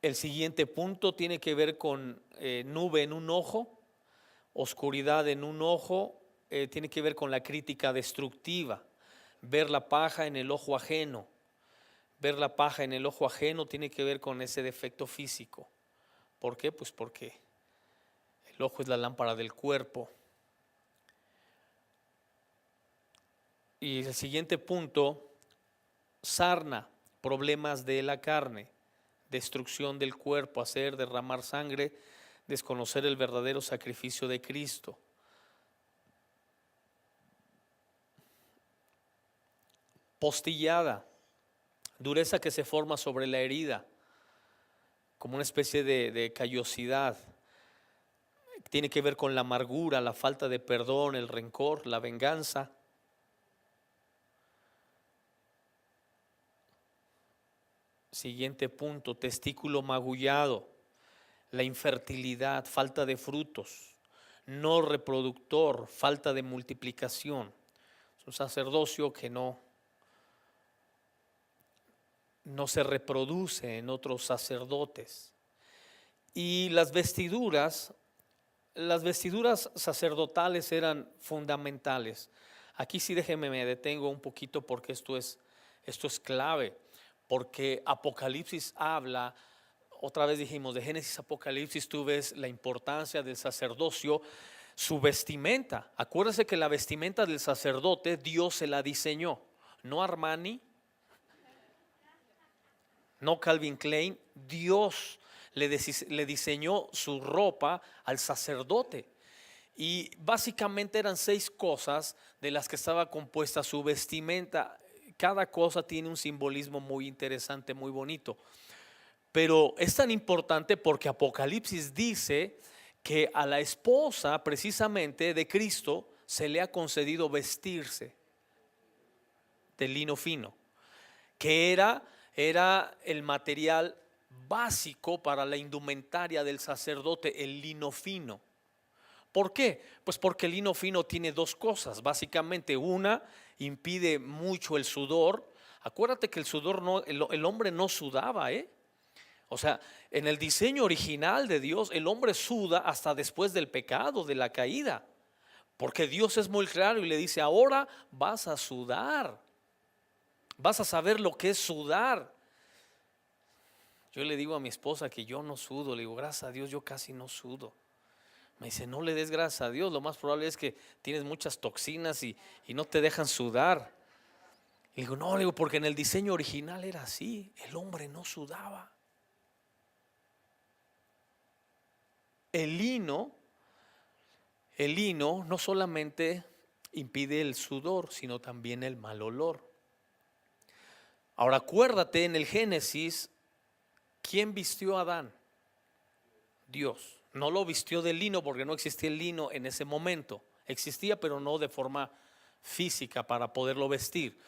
El siguiente punto tiene que ver con nube en un ojo, oscuridad en un ojo, tiene que ver con la crítica destructiva. Ver la paja en el ojo ajeno. Ver la paja en el ojo ajeno tiene que ver con ese defecto físico. ¿Por qué? Pues porque el ojo es la lámpara del cuerpo. Y el siguiente punto, sarna, problemas de la carne, destrucción del cuerpo, hacer derramar sangre, desconocer el verdadero sacrificio de Cristo. Postillada, dureza que se forma sobre la herida, como una especie de callosidad. Tiene que ver con la amargura, la falta de perdón, el rencor, la venganza. Siguiente punto, testículo magullado, la infertilidad, falta de frutos, no reproductor, falta de multiplicación. Es un sacerdocio que no se reproduce en otros sacerdotes. Y las vestiduras sacerdotales eran fundamentales. Aquí sí déjenme, me detengo un poquito porque esto es clave, porque Apocalipsis habla, otra vez dijimos, de Génesis a Apocalipsis tú ves la importancia del sacerdocio, su vestimenta. Acuérdense que la vestimenta del sacerdote Dios se la diseñó, no Armani, no Calvin Klein. Dios le diseñó su ropa al sacerdote. Y básicamente eran 6 cosas de las que estaba compuesta su vestimenta. Cada cosa tiene un simbolismo muy interesante, muy bonito. Pero es tan importante porque Apocalipsis dice que a la esposa precisamente de Cristo se le ha concedido vestirse de lino fino, que era el material básico para la indumentaria del sacerdote, el lino fino. ¿Por qué? Pues porque el lino fino tiene dos cosas. Básicamente, una, impide mucho el sudor. Acuérdate que el sudor no, el hombre no sudaba, ¿eh? O sea, en el diseño original de Dios, el hombre suda hasta después del pecado, de la caída. Porque Dios es muy claro y le dice, ahora vas a sudar. Vas a saber lo que es sudar. Yo le digo a mi esposa que yo no sudo. Le digo, gracias a Dios yo casi no sudo. Me dice, no le des gracias a Dios. Lo más probable es que tienes muchas toxinas y no te dejan sudar. Le digo, no, le digo, porque en el diseño original era así. El hombre no sudaba. El lino no solamente impide el sudor, sino también el mal olor. Ahora acuérdate, en el Génesis, ¿quién vistió a Adán? Dios. No lo vistió de lino porque no existía el lino en ese momento. Existía, pero no de forma física para poderlo vestir.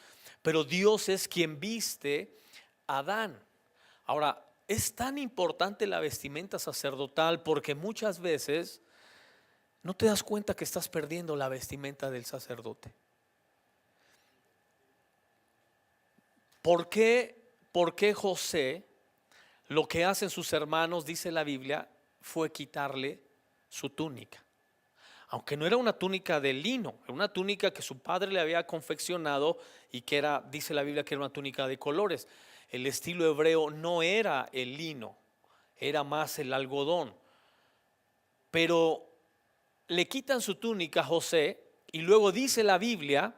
Pero Dios es quien viste a Adán. Ahora, es tan importante la vestimenta sacerdotal porque muchas veces no te das cuenta que estás perdiendo la vestimenta del sacerdote. ¿Por qué José, lo que hacen sus hermanos, dice la Biblia, fue quitarle su túnica? Aunque no era una túnica de lino, era una túnica que su padre le había confeccionado y que era, dice la Biblia, que era una túnica de colores. El estilo hebreo no era el lino, era más el algodón. Pero le quitan su túnica a José y luego dice la Biblia,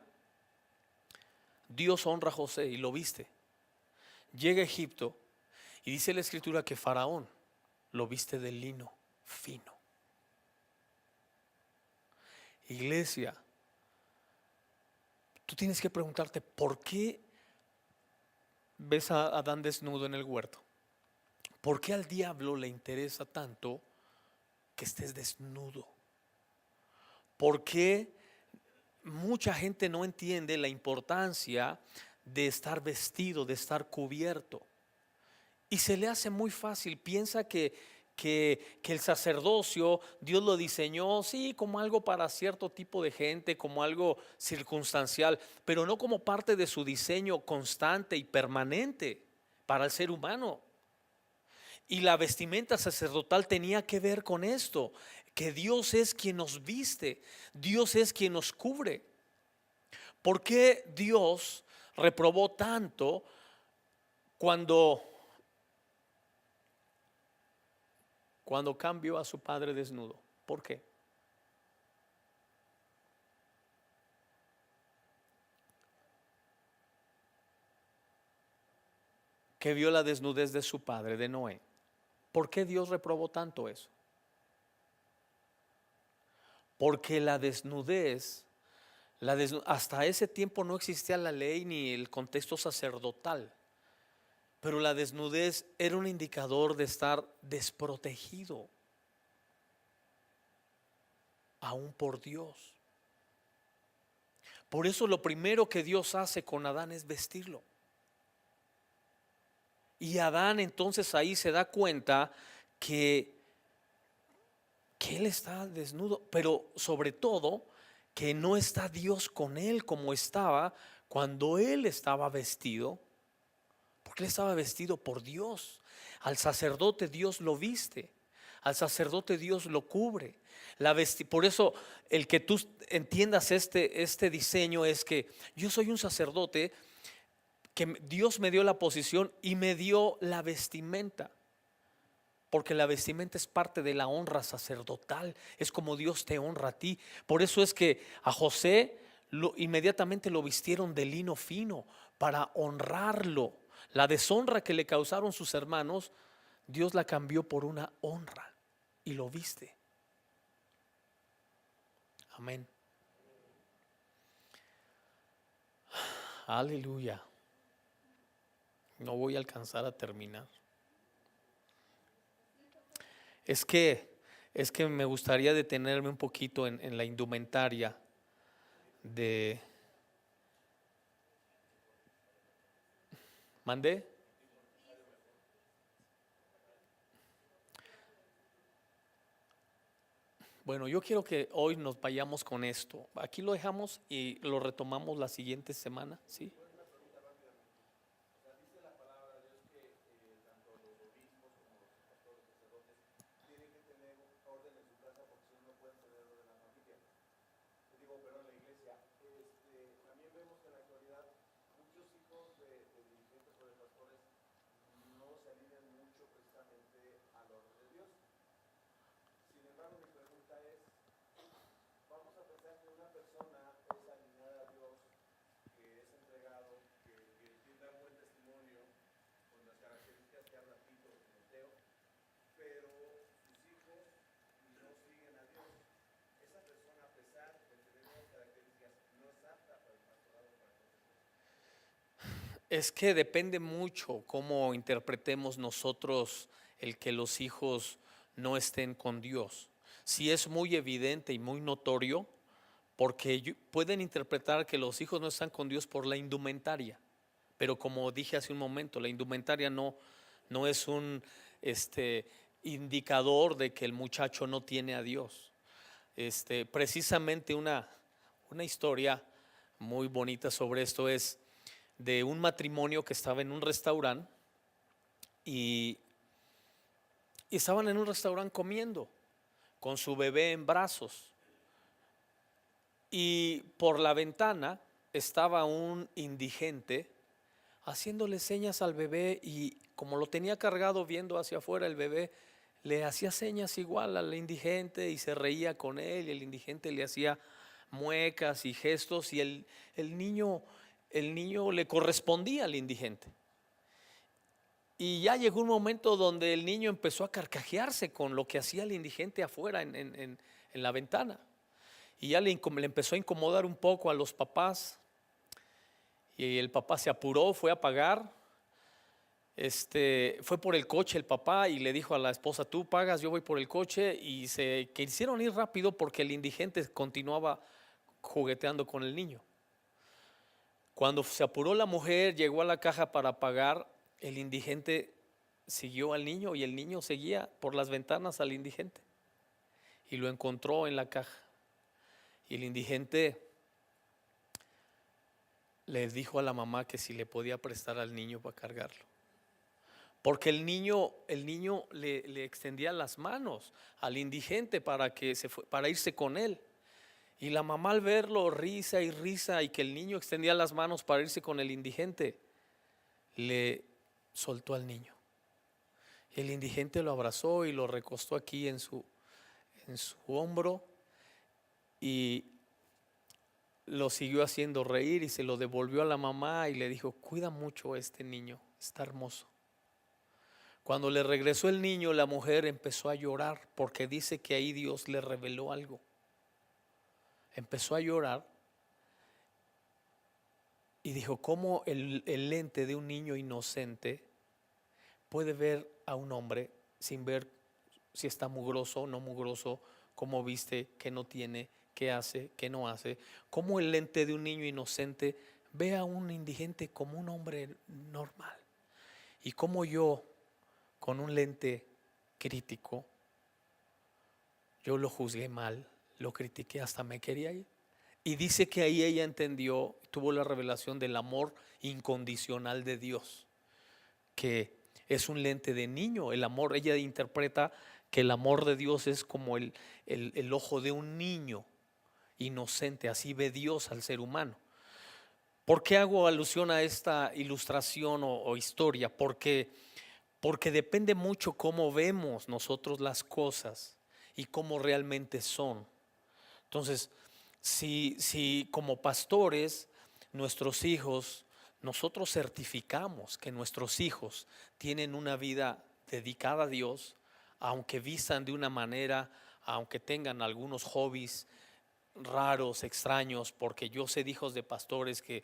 Dios honra a José y lo viste. Llega a Egipto y dice la escritura que Faraón lo viste de lino fino. Iglesia, tú tienes que preguntarte, ¿por qué ves a Adán desnudo en el huerto? ¿Por qué al diablo le interesa tanto que estés desnudo? ¿Por qué mucha gente no entiende la importancia de estar vestido, de estar cubierto? Y se le hace muy fácil, piensa que el sacerdocio Dios lo diseñó, sí, como algo para cierto tipo de gente, como algo circunstancial, pero no como parte de su diseño constante y permanente para el ser humano. Y la vestimenta sacerdotal tenía que ver con esto, que Dios es quien nos viste, Dios es quien nos cubre. ¿Por qué Dios reprobó tanto cuando cambió a su padre desnudo? ¿Por qué? Que vio la desnudez de su padre, de Noé. ¿Por qué Dios reprobó tanto eso? Porque hasta ese tiempo no existía la ley ni el contexto sacerdotal, pero la desnudez era un indicador de estar desprotegido, aún por Dios. Por eso lo primero que Dios hace con Adán es vestirlo. Y Adán entonces ahí se da cuenta que él está desnudo, pero sobre todo que no está Dios con él como estaba cuando él estaba vestido, porque él estaba vestido por Dios. Al sacerdote Dios lo viste, al sacerdote Dios lo cubre. Por eso el que tú entiendas este diseño es que yo soy un sacerdote, que Dios me dio la posición y me dio la vestimenta. Porque la vestimenta es parte de la honra sacerdotal, es como Dios te honra a ti. Por eso es que a José inmediatamente lo vistieron de lino fino para honrarlo. La deshonra que le causaron sus hermanos, Dios la cambió por una honra y lo viste. Amén. Aleluya. No voy a alcanzar a terminar. Es que me gustaría detenerme un poquito en la indumentaria de... ¿Mandé? Bueno, yo quiero que hoy nos vayamos con esto. Aquí lo dejamos y lo retomamos la siguiente semana, ¿sí? Es que depende mucho cómo interpretemos nosotros el que los hijos no estén con Dios. Si es muy evidente y muy notorio, porque pueden interpretar que los hijos no están con Dios por la indumentaria, pero como dije hace un momento, la indumentaria no es un indicador de que el muchacho no tiene a Dios. Precisamente una historia muy bonita sobre esto es de un matrimonio que estaba en un restaurante y estaban en un restaurante comiendo con su bebé en brazos, y por la ventana estaba un indigente haciéndole señas al bebé, y como lo tenía cargado viendo hacia afuera, el bebé le hacía señas igual al indigente y se reía con él, y el indigente le hacía muecas y gestos, y el niño le correspondía al indigente. Y ya llegó un momento donde el niño empezó a carcajearse con lo que hacía el indigente afuera en la ventana, y ya le empezó a incomodar un poco a los papás, y el papá se apuró, fue a pagar. Fue por el coche el papá y le dijo a la esposa: tú pagas, yo voy por el coche, y se quisieron ir rápido porque el indigente continuaba jugueteando con el niño. Cuando se apuró la mujer, llegó a la caja para pagar, el indigente siguió al niño y el niño seguía por las ventanas al indigente, y lo encontró en la caja, y el indigente le dijo a la mamá que si le podía prestar al niño para cargarlo, porque el niño le extendía las manos al indigente para irse con él. Y la mamá, al verlo, risa y risa, y que el niño extendía las manos para irse con el indigente, le soltó al niño. El indigente lo abrazó y lo recostó aquí en su hombro, y lo siguió haciendo reír, y se lo devolvió a la mamá y le dijo: cuida mucho a este niño, está hermoso. Cuando le regresó el niño, la mujer empezó a llorar, porque dice que ahí Dios le reveló algo. Empezó a llorar y dijo: ¿cómo el lente de un niño inocente puede ver a un hombre sin ver si está mugroso o no mugroso, cómo viste, qué no tiene, qué hace, qué no hace? ¿Cómo el lente de un niño inocente ve a un indigente como un hombre normal? Y cómo yo, con un lente crítico, yo lo juzgué mal, lo critiqué, hasta me quería ir. Y dice que ahí ella entendió, tuvo la revelación del amor incondicional de Dios, que es un lente de niño. El amor, ella interpreta que el amor de Dios es como el ojo de un niño inocente, así ve Dios al ser humano. ¿Por qué hago alusión a esta ilustración o historia? Porque depende mucho cómo vemos nosotros las cosas y cómo realmente son. Entonces, si como pastores, nuestros hijos, nosotros certificamos que nuestros hijos tienen una vida dedicada a Dios, aunque vistan de una manera, aunque tengan algunos hobbies raros, extraños, porque yo sé de hijos de pastores que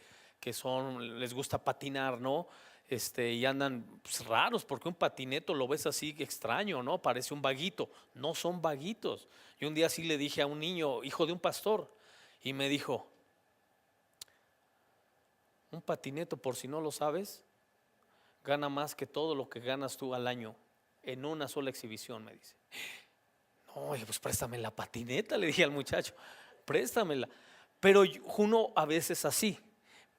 les gusta patinar, ¿no? Y andan pues raros, porque un patineto lo ves así extraño, ¿no? Parece un vaguito. No son vaguitos. Y un día sí le dije a un niño, hijo de un pastor, y me dijo: un patineto, por si no lo sabes, gana más que todo lo que ganas tú al año en una sola exhibición, me dice. Oye, pues préstame la patineta, le dije al muchacho, préstamela. Pero uno a veces así,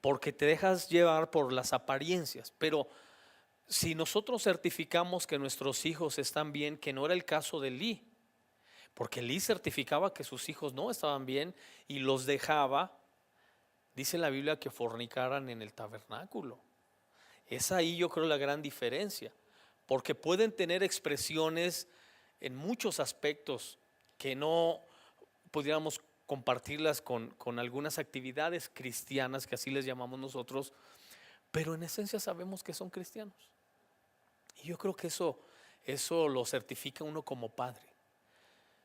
porque te dejas llevar por las apariencias. Pero si nosotros certificamos que nuestros hijos están bien, que no era el caso de Lee, porque Lee certificaba que sus hijos no estaban bien y los dejaba, dice la Biblia, que fornicaran en el tabernáculo. Es ahí yo creo la gran diferencia, porque pueden tener expresiones en muchos aspectos que no pudiéramos compartirlas con algunas actividades cristianas, que así les llamamos nosotros, pero en esencia sabemos que son cristianos. Y yo creo que eso lo certifica uno como padre.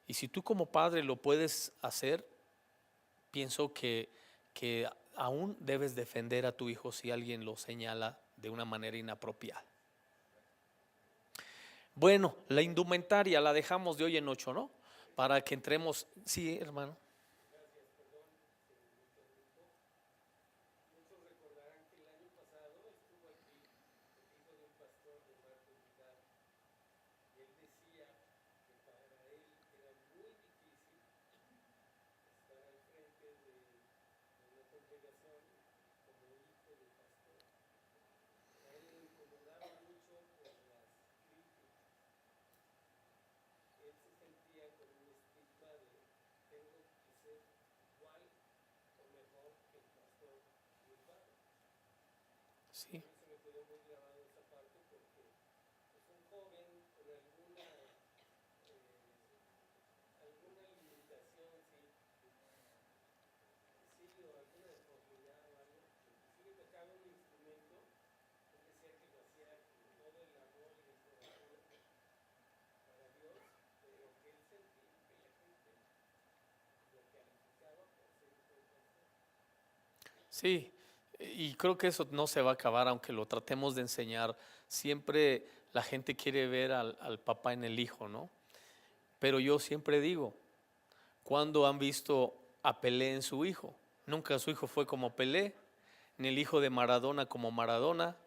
Y si tú como padre lo puedes hacer, pienso que aún debes defender a tu hijo si alguien lo señala de una manera inapropiada. Bueno, la indumentaria la dejamos de hoy en 8, ¿no? Para que entremos. Sí, hermano. Sí. Sí, y creo que eso no se va a acabar aunque lo tratemos de enseñar. Siempre la gente quiere ver al papá en el hijo, ¿no? Pero yo siempre digo, ¿cuándo han visto a Pelé en su hijo? Nunca su hijo fue como Pelé, ni el hijo de Maradona como Maradona,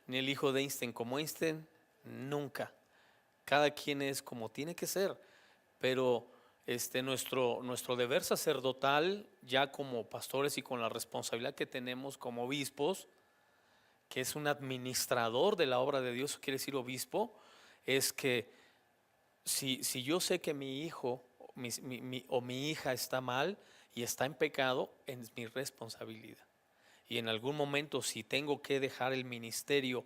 ni el hijo de Einstein como Einstein, nunca. Cada quien es como tiene que ser, pero nuestro deber sacerdotal, ya como pastores y con la responsabilidad que tenemos como obispos, que es un administrador de la obra de Dios, quiere decir obispo, es que si yo sé que mi hijo o mi hija está mal y está en pecado, es mi responsabilidad. Y en algún momento, si tengo que dejar el ministerio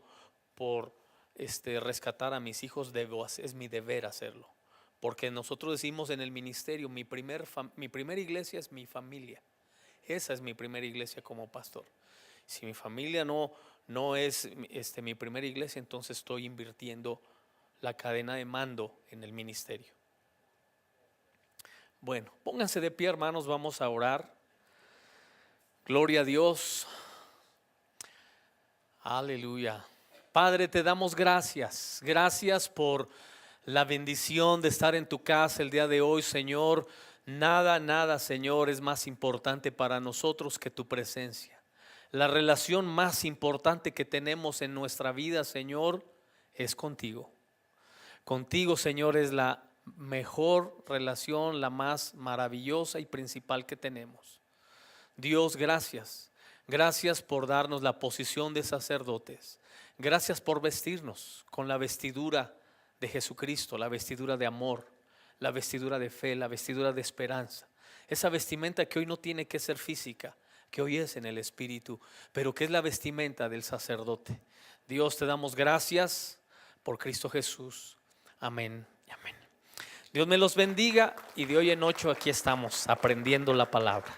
por rescatar a mis hijos, es mi deber hacerlo. Porque nosotros decimos en el ministerio, mi primera iglesia es mi familia. Esa es mi primera iglesia como pastor. Si mi familia no es mi primera iglesia, entonces estoy invirtiendo la cadena de mando en el ministerio. Bueno, pónganse de pie, hermanos, vamos a orar. Gloria a Dios. Aleluya. Padre, te damos gracias. Gracias por la bendición de estar en tu casa el día de hoy, Señor. Nada, Señor, es más importante para nosotros que tu presencia. La relación más importante que tenemos en nuestra vida, Señor, es contigo. Contigo, Señor, es la mejor relación, la más maravillosa y principal que tenemos. Dios, gracias. Gracias por darnos la posición de sacerdotes. Gracias por vestirnos con la vestidura de Jesucristo, la vestidura de amor, la vestidura de fe, la vestidura de esperanza. Esa vestimenta que hoy no tiene que ser física, que hoy es en el Espíritu, pero que es la vestimenta del sacerdote. Dios, te damos gracias por Cristo Jesús. Amén y amén. Dios me los bendiga y de hoy en 8 aquí estamos aprendiendo la palabra.